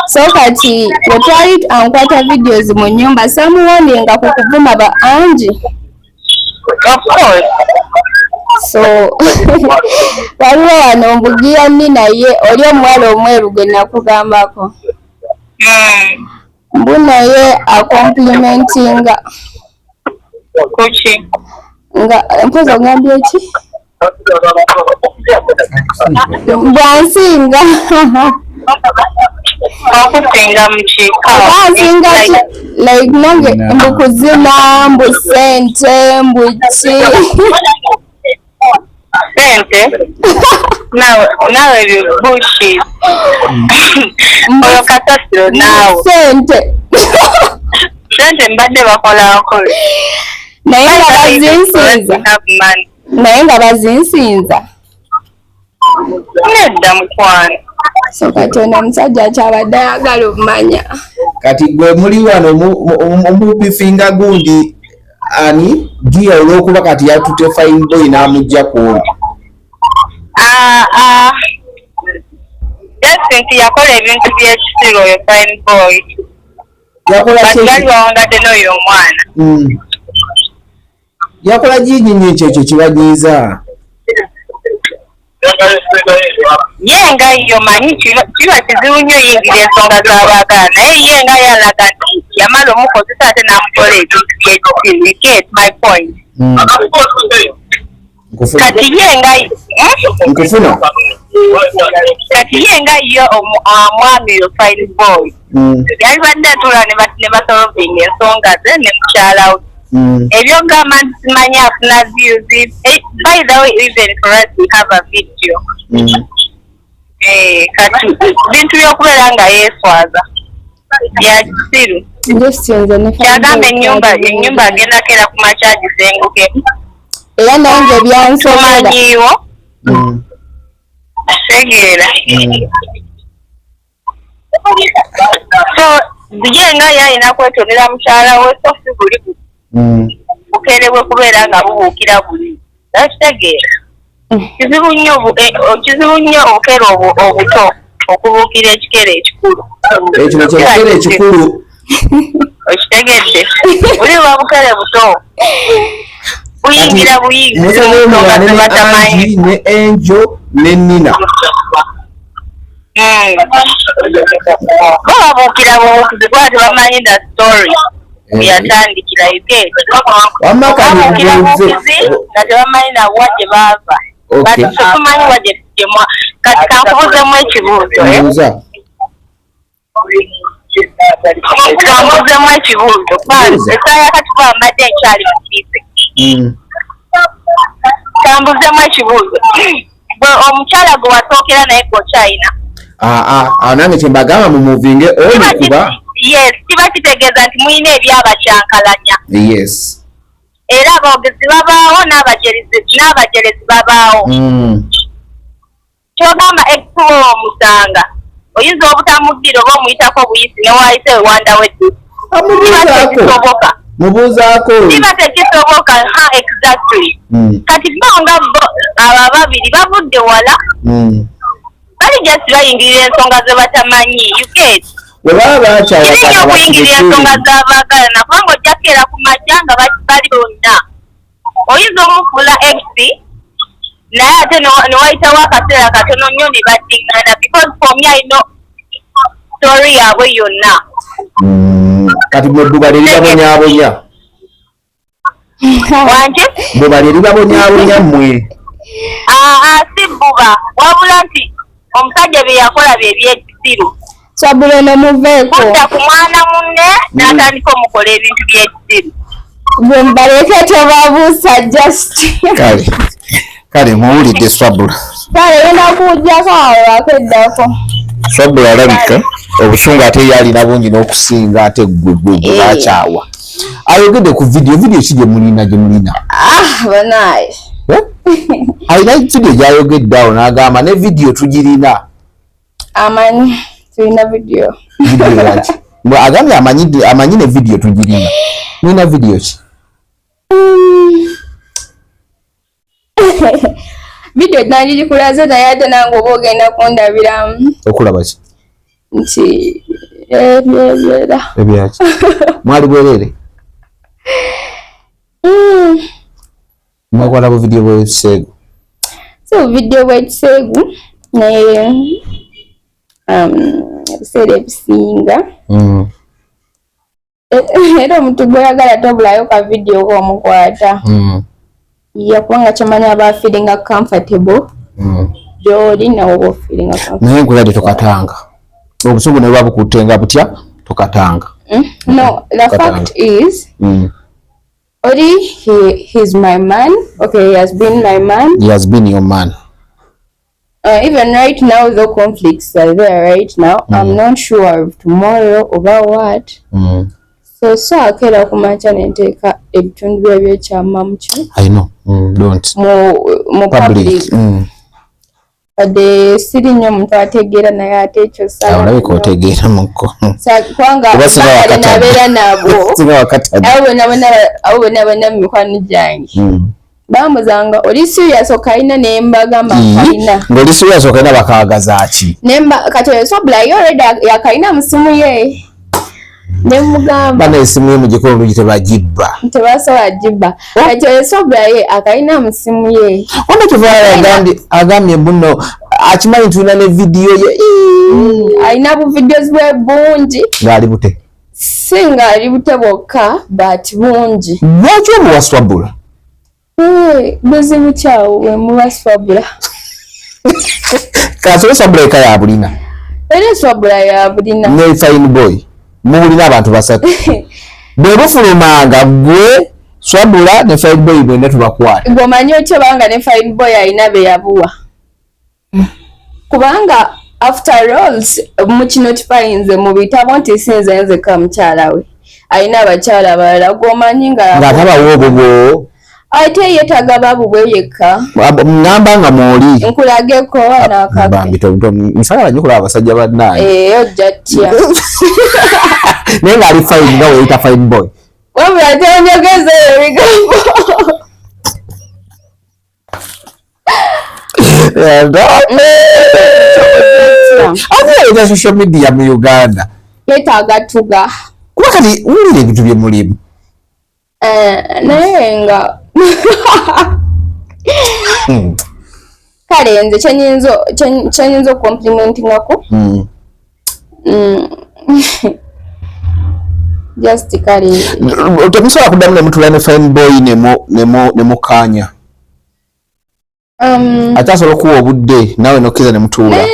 so kati bwe twali ankwata videos mu nnyumba samuwondenga ku kuvuma ba Angi of course so waliwo wano mbugiya nni naye oli omuwala omweru gwe nakugambako mbu naye akomplimentinga kuki nga mpoza ogambye ki bwansinga okusinga mukika like nange mbukuzina mbu sente mbuki sente nawe bullshit oyo kasasiro nawe sente mbadde bakolako naye nga bazinsinza nedda mukwano so kati ono omusajja akyabadde ayagala obumanya kati gwe muli wano omubifinga gundi ani gia olw'okuba kati yatute fine boy n'amugja kuono nti yakola ebintu by'ekisiro oyo fine boy yali wawongadde n'oyo omwana yakola ginyinyi ekyo kibagiiza ye nga yo manyi kiba kizibu nnyo yingira ensonga z'abaagala naye ye nga yalaga nti yamala omukozesa ate n'amukola ebintu by'ekisiro. You get my point? Kati ye nga nkufuna kati ye nga yo omwami yo fine boy yali badde atula ne basolvinga ensonga ze ne mukyala we ebyo gamba nti simanyi afuna views. By the way, even for us we have a video kati bintu byokubeera nga yeeswaza bya kisiru yagamba ennyumba agendako era ku makya gisengukemu era nange byansomanyiiwo tegeera so ye nga yalina kwetonera mukyala we so si buli bukere bwe kubeera nga bubuukira buli nakitegeera kizibu nnyo obukere obuto okubuukira ekikere ekikulu ekyo kyekikere ekikulu okitegedde buli buba bukere buto buyingira buyingi ne enjo ne nina babuukira bubuukizi kuba tebamanyi da story yatandikira babuukira bubuukizi nga tebamanyi nawa gye baava kati tetumanyi wa gye tugema kati kankubuzemu ekibuuzo kankubuzemu ekibuuzo esaaya kati kuba mbadde nkyali mukiise kambuzemu ekibuuzo omukyala gwe wasookera naye gwokyayina nange kyembagamba mumuvinge oli kuba yes kiba kitegeeza nti muyina ebyabakyankalanya yes era aboogezi babaawo n'abajerezi babaawo kyogamba ekituwa omusanga oyinza obutamuddira oba omuyitako obuyisi newayise wewanda wedde kibatekisoboka mubuuzaako kiba tekisoboka exactly kati bonga abo ababiri bavudde wala bali just bayingirira ensonga ze batamanyi you get bwe baba bakyawakirinnyo okuyingirira ensonga z'abaagala nakubanga ojjakeera ku majja nga bali bonna oyinza omufuula x naye ate newayitawo akaseera katono nnyo ne baddingana because for me I know story yaabwe yonna kati mweddubali libabonyaabonya wanje bwebali libabonyaabonya mmwe si bbuba wabula nti omusajja bye yakola bye byekisiru Sabulono muveeko kudda ku mwana munne n'atandika omukola ebintu byekisiru bwe mbaleke tebabuusa just kale muwulidde Swabula kale yina kujjako awo akeddako Swabula alabika obusungu ate yalina bungi n'okusinga ate gwe bakyawa ayogedde ku video ki gye mulina banaye alina video gyayogedde awo n'agamba ne video tugirina amanyi tulina video yaki agambye amanyi ne video tugirina mulina video ki video nagikulaze naye ate nange oba ogenda kundabiramu okulaba ki nti ebyaki mwali bwerere mwakwata bu video bw'ekiseegu so video bw'ekiseegu naye ebiseera ebisinga era omuntu gweyagala tobulayo ka video k'omukwata yakubanga kyamanya aba feelinga comfortable gy'oli nawe oba feelinga comfortable naye nkuladde tokatanga obusungu ne babukutenga butya tokatanga. No, the fact is Ori, he's my man. Okay, he has been my man. He has been your man. Even right now, the conflicts are there right now. I'm not sure of tomorrow over what. So akera kumacha nenteka ebitundu bye kyama mucho. I know. Don't. Mo public. Ade siri nyo muntu ategera naye atecho sana. Alawe ko tegera muko. Sa kwanga bakale nabera nabo. Singa wakati. Awo na mikwano jange. Bamuzanga oli serious okaina nembaga makaina. Ngoli serious okaina bakagaza ati. Nemba katoyo so bla yo reda yakaina musimu ye. Nemugamba bana isimu ye mugikoro gite bagibba. Ntebasa bagiba. Katoyo so bla ye akaina musimu ye. Ono tuvala agamye buno akimanyi tuna ne video ye. Aina bu videos bwe bungi. Ngali bute. Singa ali bute bokka but bungi. Lwaki omuwaswabula? Buzibu kyawo we muwaswabula. Kaso swabula ya bulina. Ere swabula ya bulina. Ne fine boy. Mubulina abantu basatu. Bwe bufulumanga gwe swabula ne fine boy bwe netubakwata. Gomanyo kyo banga ne fine boy ayina be yabuwa. Kubanga after all mukino tipainze mu bitabo nti sinze nze kamchala we. Ayina abakyala balala gomanyi nga taba wobogo. Ate yetaga babu bweyeka. Ngamba nga moli. Nkulageko na akabe. Bambi to misala banyukula abasajja bannaye. Ojjatya. Nenga ali fine nga we ita fine boy. Wabula ate onyogeze ebigambo. Ate social media mu Uganda. Yetaga tuga. Kuba kati ulire ebintu bye mulimu. Naye nga kale nze kyenyinza complimentingako just kale temusobola kuddamu ne mutula ne fine boy ne mukanya atasobola okuwa obudde naawe nokkiza ne mutuula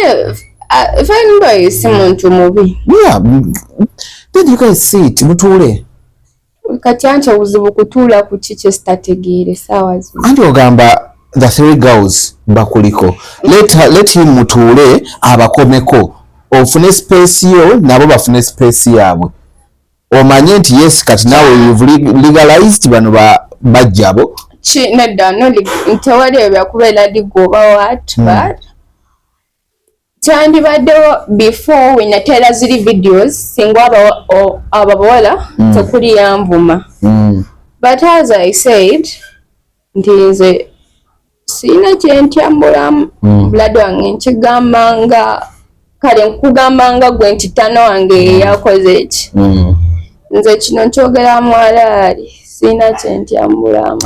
fine boy si muntu mubi then you guys sit mutuule kati anti obuzibu kutuula ku kiki sitategeere saawa zino anti ogamba the three girls bakuliko let him mutuule abakomeko ofune space yo nabo bafune space yaabwe omanye nti yes kati nawe you've legalized bano bajjabo nedda ntewali ebyo kubeera ligoba what but kyandibaddewo before we natera ziri videos singa abawala tekuli yanvuma but as I said nti nze sina kyentyambulamu buladi wange nkigamba nga kale nkugamba nga gwe nti tano wange yakoze eki nze kino nkyogera mwalaali sina kyentyambulamu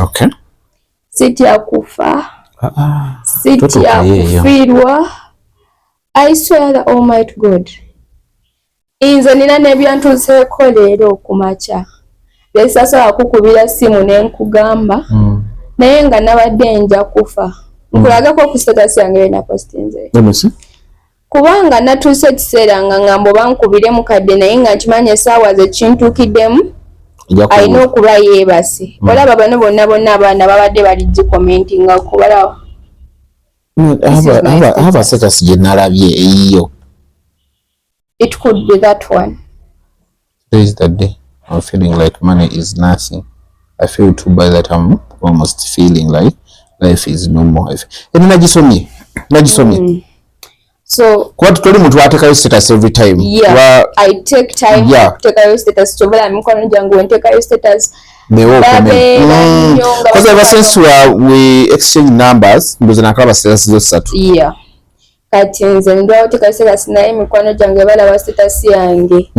sitya kufa sitya kufiirwa I swear the Almighty God. Inze nina nebyantuseeko leero kumakya. Lesasobola kukubira simu ne nkugamba. Naye nga nabadde nja kufa. Nkulagako ku status yange na postinze. Kubanga natuuse ekiseera nga ngamba bankubire mukadde naye nga nkimanya essaawa ze kintuukiddemu. Alina okuba yeebase. Olaba bano bonna abaana babadde balijji commentinga kubalawo. Have a status generally eyo. It could be that one. Today is the day. I'm feeling like money is nothing. I feel too bad that I'm almost feeling like life is no more. Nagisomye. So what tuli muntu atekayo status every time. Yeah, I take time to take status. Chobola mikono jangu nteka status. Because ever since we exchange numbers, mbuzi nakaba status zo satu. Yeah. Kati nze ndo teka status naye mikono jangu bala wa status yange.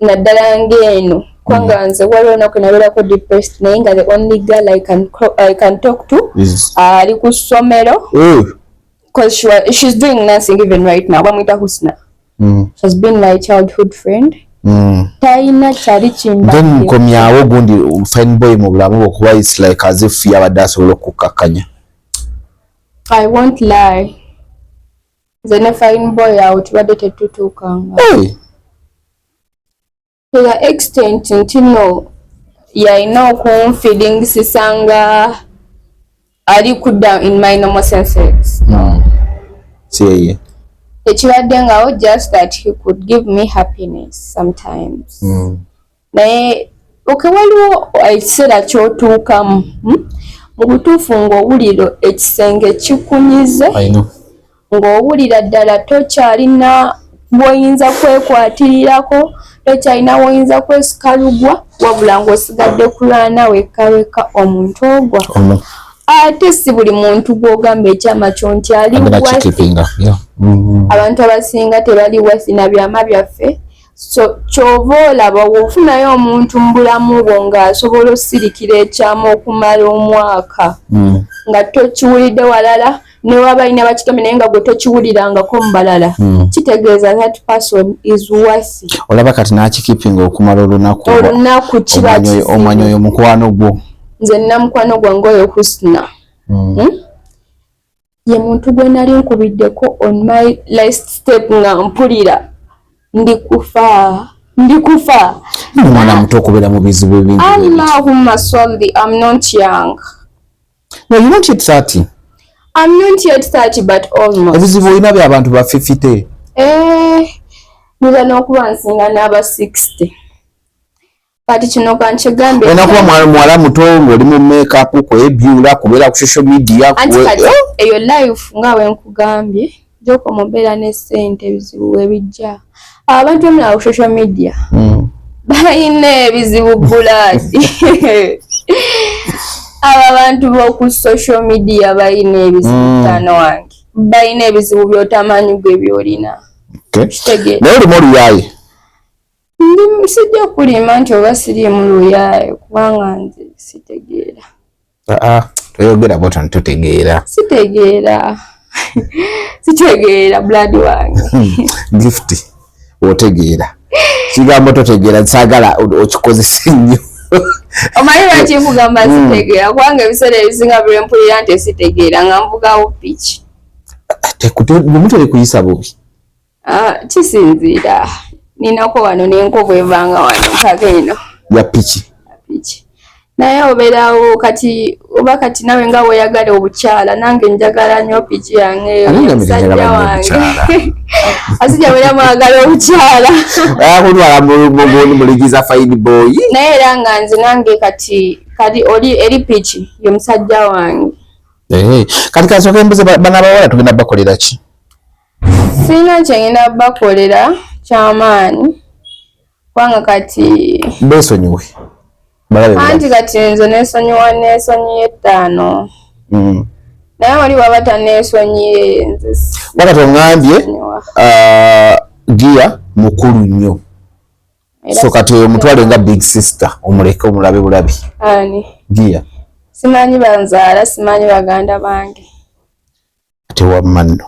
Naddala ngeno. Kwanga nze waliwo nakunabera ko depressed naye nga the only girl I can talk to ali ku ssomero. Because she's doing nursing even right now. Bamwita Husna. She's been my childhood friend. Taina chali chimba. Then mkomyawo gundi fine boy mu bulamu okuba it's like as if yabadde asobola okukakanya. I won't lie. Zene fine boy out tubadde tetutuukanga. To the extent ntino yalina okunfiiringisa nga ali kudda in my normal senses. Tekibadde ngawo just that he could give me happiness sometimes. Naye waliwo ekiseera ky'otuukamu mu butuufu ng'owulira ekisenge kikunyize ng'owulira ddala tokyalina bw'oyinza kwekwatirirako, tokyalina bw'oyinza kwesikalugwa, wabula ng'osigadde kulwana wekka omuntu ogwa. Ate si buli muntu gw'ogamba ekyama kyo nti ali wasi. Abantu abasinga tebali wasi na byama byaffe. So kyova olaba bw'ofunayo omuntu mu bulamu bwo ng'asobola osirikira ekyama okumala omwaka nga tokiwulidde walala ne waba alina bakitome naye nga gwe tokiwulirangako mu balala, kitegeeza that person is wasi. Olaba kati n'akikipinga okumala olunaku kiba omanya oyo mukwano gwo. Nze nina mukwano gwange oyo Husna. Ye muntu gwe nali nkubiddeko on my last step nga mpulira ndikufa. Mwana muto okubeera mu bizibu ebingi. Allahumma salli, I'm not young. No, you're not yet 30. I'm not yet 30 but almost. Ebizibu olina by'abantu ba 50. Nira n'okuba nsinga n'aba 60. Kati kino kankigambe. Enakuba mwala muto ng'oli mu makeup kwebyula kubeera ku social media. Anti kati eyo life nga bwe nkugambye joko mubeera ne ssente ebizibu ebijja. Abantu emula ku social media balina ebizibu buladi. Aba abantu b'oku social media balina ebizibu tano wange. Balina ebizibu by'otamanyi gwe by'olina. Naye olimu oluyaye? Sijja kulima nti oba siriimu luyaye kubanga nze sitegeera. Toyogera bw'otyo totegeera. Sitegeera blood wange. Gift otegeera. Kigambo totegeera saagala okikozesa nnyo. Omanyi lwaki nkugamba sitegeera kubanga ebiseera ebisinga bye mpulira nti sitegeera nga nvugawo piki. Omuntu tekuyisa bubi. Kisinziira. Ninako wano n'enkovu evanga wano mpaka eno. Ya piki. Naye obeerawo kati oba kati nawe nga weeyagala obukyala nange njagala nnyo piki yange musajja wange. Asijja wera mwagala obukyala. Muligiza fine boy. Naye era nga nze nange kati oli eri piki ye musajja wange. Kati kasooka embuzi bana abawala tugenda bakolera ki? Sina kyengenda bakolera kyamaanyi kubanga kati besonyiwe. Anti kati nze neesonyiwa neesonyiye 5. Naye wali waba taneesonyiye nze. Wakati ongambye Gia mukulu nnyo. So kati omutwale nga big sister omuleke omulabe bulabi. Ani? Gia. Simanyi banzaala, simanyi baganda bange. Ate wammanno.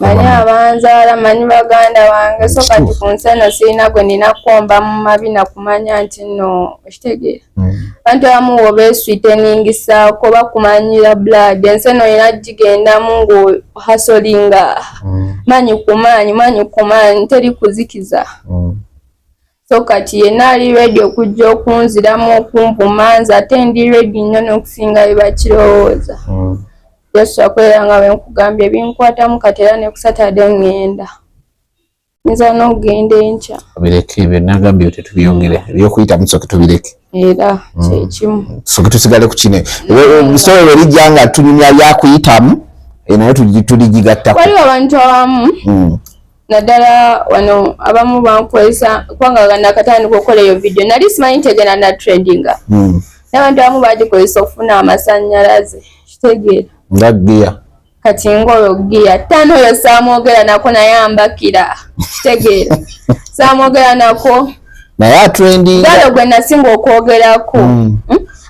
Manyi abanzaala, manyi baganda bange, so kati ku nsi eno sirina gwe nina kwomba mu mabi na kumanya nti nno okitegeera. Abantu abamu b'obeesweeteningisaako bakumanyira blood, ensi eno era gigendamu ng'ohasolinga manyi kumanyi teri kuzikiza. So kati yenna ali ready okujja okunziramu okumpumanza ate ndi ready nnyo n'okusinga bye bakirowooza. Yesu akwera nga nkugambye ebinkwatamu kati era ne ku Saturday ngenda. Nza n'ogenda enkya. Bireke bye nagambye ote tubyongere. Ebyokuyita musoke tubireke. Era kyekimu. Soke tusigale ku kine. Omusolo welijjanga tunyumya byakuyitamu naye tuligigattako. Waliwo abantu abamu naddala wano abamu bankwesa kubanga nakatandika okukola eyo video nali simanyi ntegenda na trendinga. N'abantu abamu bagikozesa okufuna amasannyalaze kitegeera. Nga Gia. Kati ng'oyo Gia 5 oyo saamwogera nako naye ambakira kitegeera. Saamwogera nako naye trendinga. Dalo gwe nasinga okwogerako.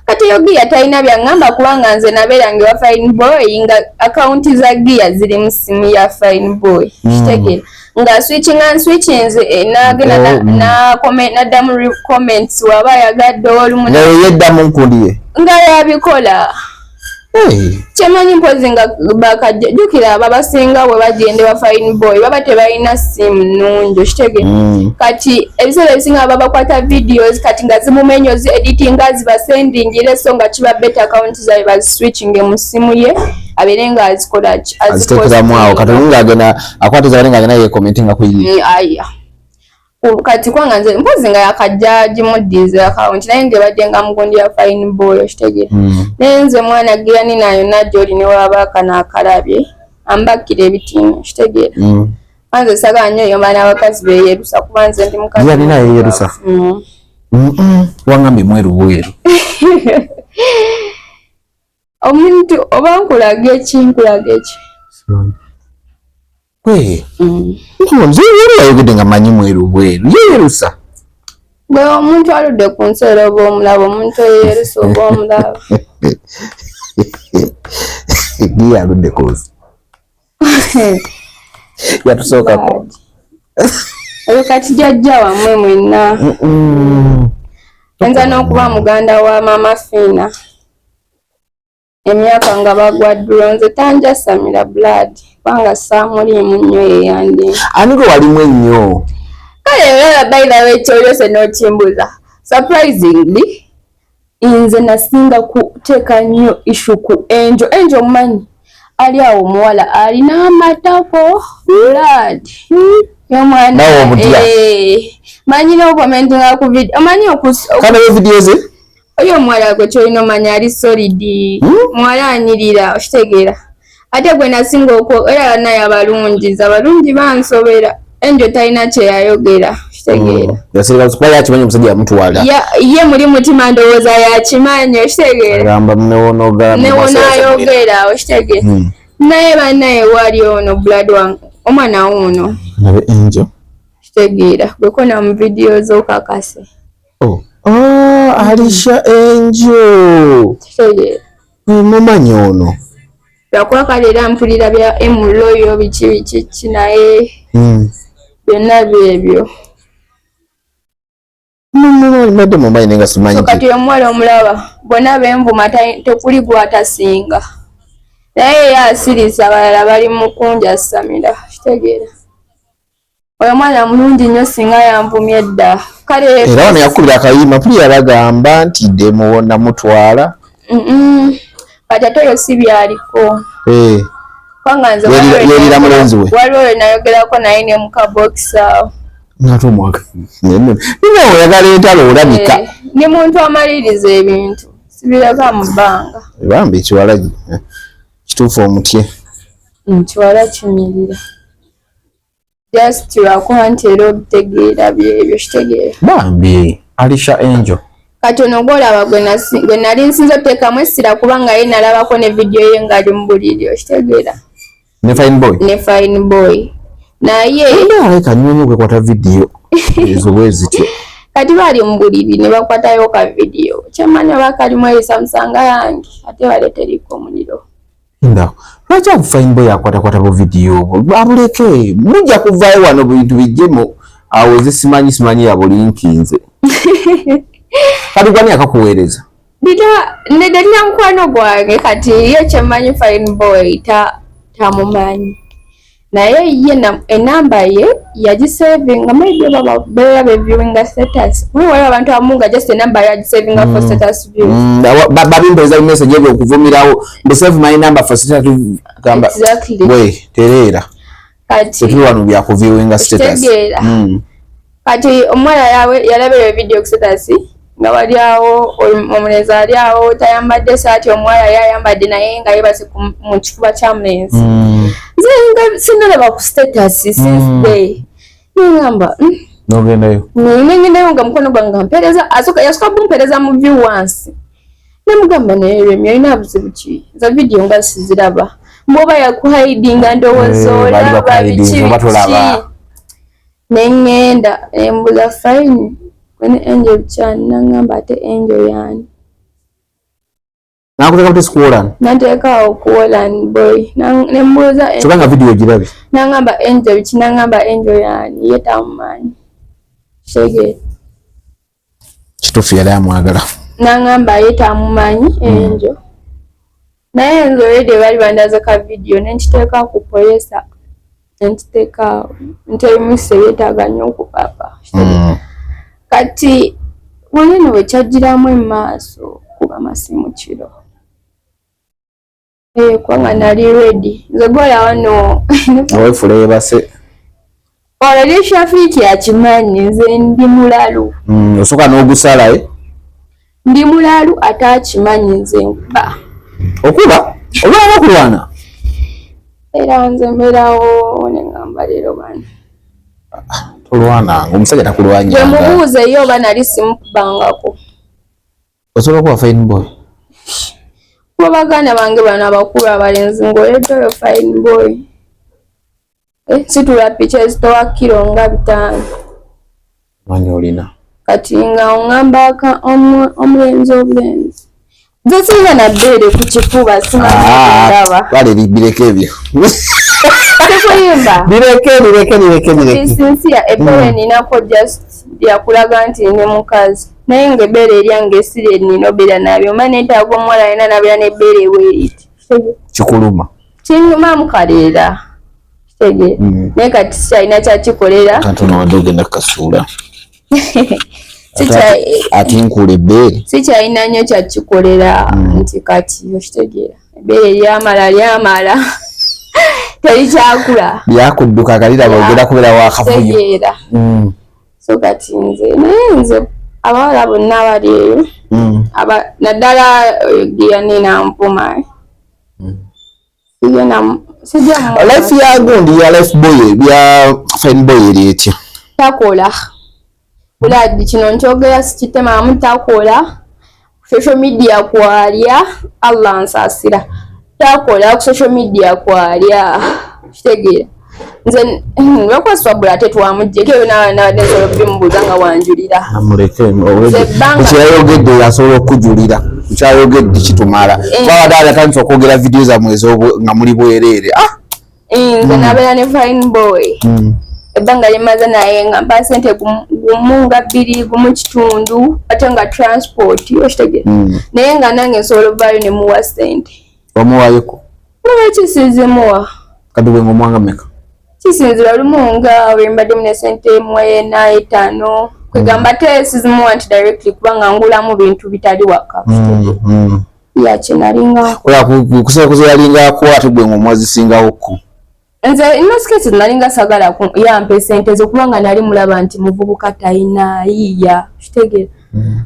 Kati yo Gia talina byangamba kubanga nze nabeeranga ewa Fine Boy nga akaunti za Gia ziri mu simu ya Fine Boy kitegeera. Nga switchings nagenda naddamu comments waba yagadde olumu naye yeddamu nkundiye nga yabikola Kyemanyi mpozi nga bakajjukira babasinga bwe bagende ba fine boy baba tebalina simu nnungi okitegeera kati ebiseera ebisinga babakwata videos kati nga zimumenyo zi editing zibasendingire so nga kiba better account zaabwe baziswitching mu simu ye abeere nga aziteekeramu awo kati olungi agenda akwatiza bale nga agenda yekomentinga ku ye aya kati kwanga nze mpozi nga yakajja gimuddiza account naye ng'ebadde nga mugundi ya fine boy okitegeera naye nze mwana girani nayo najjoli ne wabaaka n'akalabye ambakira ebitiini okitegeera nze sagala nnyo yomba n'abakazi beeyerusa kuba nze ndi mukazi girani nayo yeerusa wangambye mweru bweru omuntu oba nkulaga eki nze yayogedde nga manyi mweru bweru yeerusa gwe omuntu aludde ku nseera oba omulaba omuntu eyeerusa oba omulaba giye aludde kozi yatusookako olwo kati jjajja wammwe mwenna enza n'okuba muganda wa maama Fiina emyaka nga bagwaddulo nze tanjasamira blood kubanga saamuliimu nnyo yeyandi ani gwe walimu ennyo kale olaba ekyolose n'okimbuza surprisingly nze nasinga kuteeka nnyo ishu ku enjo omumanyi ali awo omuwala alina amatako blood yomwana manyi n'okomentinga ku video omanyi kanayo video ze oyo omuwala gwe kyolina omanya ali solid muwala anyirira okitegeera ate gwe nasinga era naye abalungi bansobera enjo talina kyeyayogera okitegeera yakimanyi omusajja yamutwala ye muli mutima ndowooza yakimanyi okitegeera newonayogera okitegeera naye bannaye wali ono blood wange omwana wuno nabe enjo okitegeera gwekona mu video z'okakase Alisha enjo mumanyi ono lwakuba kale era mpulira bya emuloyo biki naye byonna byebyo madde mumanyi nenga simanyi kati omuwala omulaba bonna benvuma tekuli gwatasinga naye yasirisa abalala bali mukunja samira kitegeera oyo mwana mulungi nnyo singa yanvumye edda kale era wano yakubira akayima puli yabagamba nti demuwona mutwala kati ate oyo si byaliko kubanga nze yerira mulenzi we waliwo we nayogerako naye ne mukabokisi awo ngate omwaka nina oyagala entalo olabika ne muntu amaliriza ebintu sibiraka mu bbanga bambi ekiwala kituufu omutye kiwala kinyirira just lwakuba nti era obitegeera byebyo kitegeera bambi Alisha Angel kati ono gwolaba gwe nali nsinza oteekamu essira kubanga ye nalabako ne vidiyo ye ngaali mu buliri okitegeera ne fine boy naye aleka nyonyi kwekwata vidiyo ezo bwe zityo kati baali mu buliri ne bakwatayo ka vidiyo kyamanyi oba kalimu erisamusanga yange ate baleteriko omuliro ndawo lwaki fine boy akwatakwata bu vidiyo abuleke mujja kuvaayo wano bintu bijjemu awo simanyi yabulinkinze kati gwani akakuweereza nedalina mukwano gwange kati ye kyemanyi fine boy tamumanyi naye ye enamba ye yagisavinga maybe baba beviewinga status waliwo abantu abamu nga just enamba yagisavinga for status view babimpereza message ebyo okuvumirawo save my number for status gamba we tereera kati tuli wano byakuviewinga status kati omwana yalabira video ku status nga wali awo omulenzi ali awo tayambadde saati omuwala yayambadde naye nga yebase mu kifuba kya mulenzi nze nga sinalaba ku status since day nengamba nogendayo nengendayo nga mukono gwange mpereza yasooka bumpereza mu view once nemugamba naye Remi olina buzibu ki za video nga siziraba mboba yakuhaidinga ndowooza olaba biki nengenda embuza fine kwene Angel bikyani nangamba ate Angel yani nakuteka kuti sikuolani nateekawo kuolani boy nembuuza kyokanga video girabe nangamba Angel biki nangamba Angel yani ye tamumanyi shege kituufu yali amwagala nangamba ye tamumanyi Angel naye nze already bali bandaza ka video nenkiteeka ku poyesa nenkiteeka nterimuse byetaaga nnyo okupapa kati wanene bwe kyagiramu emaaso kuba amasimu kiro kubanga nali ready nze gola wano awefula yebase already Shafiki akimanyi nze ndi mulalu osooka n'ogusala ndi mulalu ate akimanyi nze nkuba okuba olwana kulwana era nze mbeerawo neŋŋamba leero bana tolwananga omusajja takulwanyanga gye mubuuze yo oba nali simukubangako osobola kuba fine boy kuba baganda bange bano abakulu abalenzi ng'oledde oyo fine boy situla picha ezitowa kiro nga 5 manyi olina kati nga oŋŋambaka omulenzi obulenzi nze singa nabbeere ku kifuba simandaba wale bireke ebyo tekuyimba bireke sinsiya ebbeere ninako just yakulaga nti ndi mukazi naye nga ebbeere eryange esire nina obeera nabyo oba neetaaga omuwala alina nabeera n'ebbeere eweeriti kikuluma kinyumamu kaleera kitegeera naye kati sikyalina kyakikolera katonawadde ogenda kukasuula ate nkuula ebbeere sikyalina nnyo kyakikolera nti kati okitegeera ebbeere lyamala terikyakula lyakudduka kaliraba ogenda kubeera wakavuyo so kati nze abawala bonna abali eyo naddala giyanina mpuma life ya gundi ya life boy bya fine boy eryetya takola buladi kino nkyogera sikitemamu takola social media kwalya Allah nsasira takola ku social media kwalya kitegeera nze lwakwaswabula ate twamuggyeko eyo nawadde nsobola okubimubuuza nga wanjulira amuleke ekyayogedde yasobola okujulira ekyayogedde kitumala twawadde atandisa okwogera vidiyo zammwe nga muli bwereere nze nabeera ne fine boy ebbanga lyemaze naye nga mpa sente gumu nga 2 gumu kitundu ate nga transport okitegeera naye nga nange nsobola ovaayo ne muwa sente wamuwaayoko kisizimuwa kati bwe ng'omwanga meka kisinzira lumu nga wembadde ne sente 1.5 kwegamba te sizimuwa nti directly kubanga ngulamu bintu bitali waka yakye nalinga kusakuza yalingako ate gwe ng'omwazisingawoko nze inasiketi nalinga sagala yampe sente zo kubanga nali mulaba nti muvubuka talina yiya kitegeera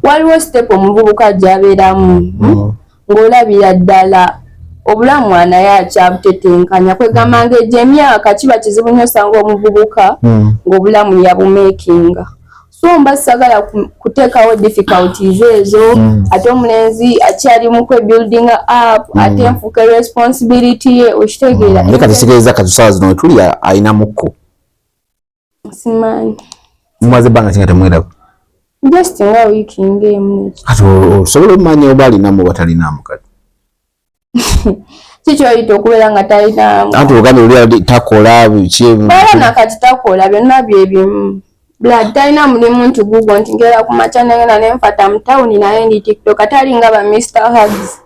waliwo step omuvubuka gy'abeeramu ng'olabira ddala obulamu naye akyabutetenkanya kwegamba ng'egyo emyaka kiba kizibu nnyo osanga omuvubuka ng'obulamu yabumeekinga so mba sagala kuteekawo difficulties ezo ate omulenzi akyali mu kwebuilding up ate nfuuka responsibility ye okitegeera naye kati kitegeeza kati ssaawa zino wetuli ayinamukko simanyi mumaze ebbanga kinga temweraba just nga wiiki ng'emu kati osobola omumanya oba alinamu oba talinaamu kati kikyoyita okubeera nga talinaamu anti oluganda oli takola bala nakati takola byonna byebimu blood talina mulimu nti google nti ngera ku makya nengenda nenfata mu tawuni naye ndi tiktok atali nga ba Mr. Hugs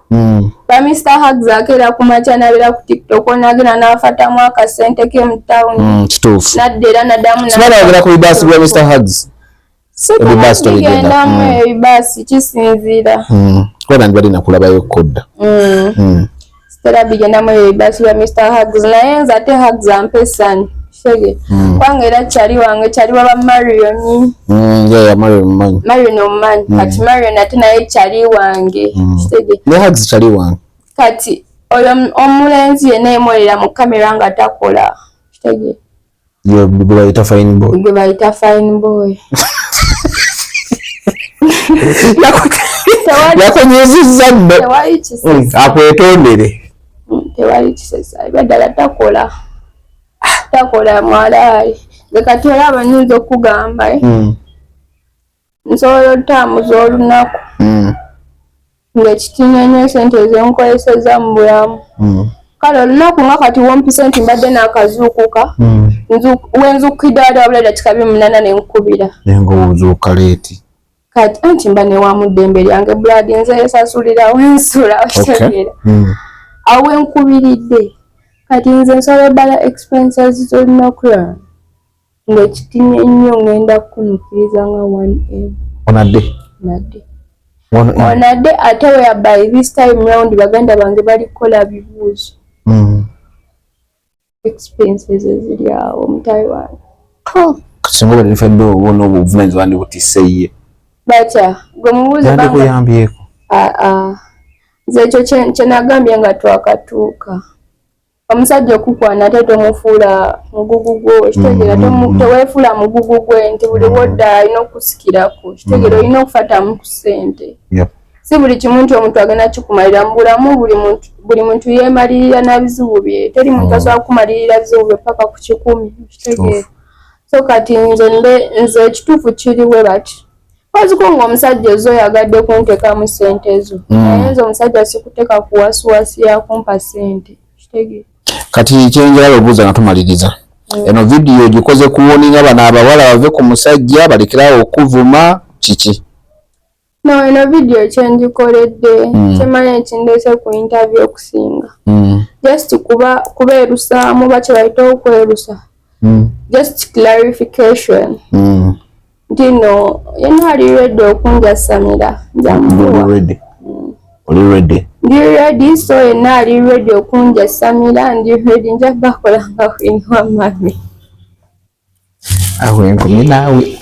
ba Mr. Hugs akeera ku makya nabeera ku tiktok onagenda n'afatamu akasente ke mu tawuni kituufu nadda era naddamu sibalagera ku bibaasi bya Mr. Hugs ebigendamu ebibaasi kisinziira kuba nandi bali nakulabayo kodda sitera bigendamu ebibaasi bya Mr. Hugs naye nze ate Hugs ampa essanyu kubanga era kyali wange kyali waba Marion omumanyi kati Marion ate naye kyali wange ne Hugs kyali wange kati oyo omulenzi yenna yemwolera mu kamera nga takola gwe bayita fine boy yakonyezizza nno akwetondere tewali kisesa ebaddala takola mwalaali nze kati olaba nyinza okugamba nsobola otambuza olunaku ng'ekitinya nnyo esente ezenkozeseza mu bulamu kale olunaku nga kati 1% mbadde n'akazuukuka wenzukidde ate wabula dakika 8 nenkubira nengaobuzuuka leeti kati anti mba ne wa muddembe lyange buladi nze esasulira wensula okitegeera awe nkubiridde kati nze nsaba bala expenses zolina okulaba ng'ekitinye nnyo ngenda kukunukiriza nga 1M onadde ate where by this time round baganda bange bali kukola bibuuzo expenses eziri awo omutayi wange singa balifadde obona obuvunaanyizibwa butisseye batya gwe mubuuze kuyambyeko nze ekyo kye nagambye nga twakatuuka omusajja okukwana ate tomufuula mugugu gwo kitegera teweefuula mugugu gwe nti buli wodda alina okusikirako kitegera olina okufatamu ku ssente si buli kimu nti omuntu agenda kikumalira mu bulamu buli muntu yeemalirira na bizibu bye teri muntu asobola kukumalirira bizibu bye paka ku 10 kitegera so kati nze ekituufu kiri bwe bati waziko ng'omusajja ezo oyagadde kunteekamu ssente ezo naye nze omusajja sikuteeka kuwasiwasi ya kumpa ssente kitegera kati kyenjala obuuza nga tumaliriza eno vidiyo gikoze kuwoninga bano abawala bave ku musajja balekerawo okuvuma kiki no eno vidiyo kyenjikoledde kyemanya ekindeese ku interview okusinga just kubeerusaamu bakye bayita okwerusa just clarification nti no yena ali ready okunjasamira njamuwa oli ready ndi ready so yena ali ready okunjasamira ndi ready nja bakola nga kwinywa mami awe nkumi naawe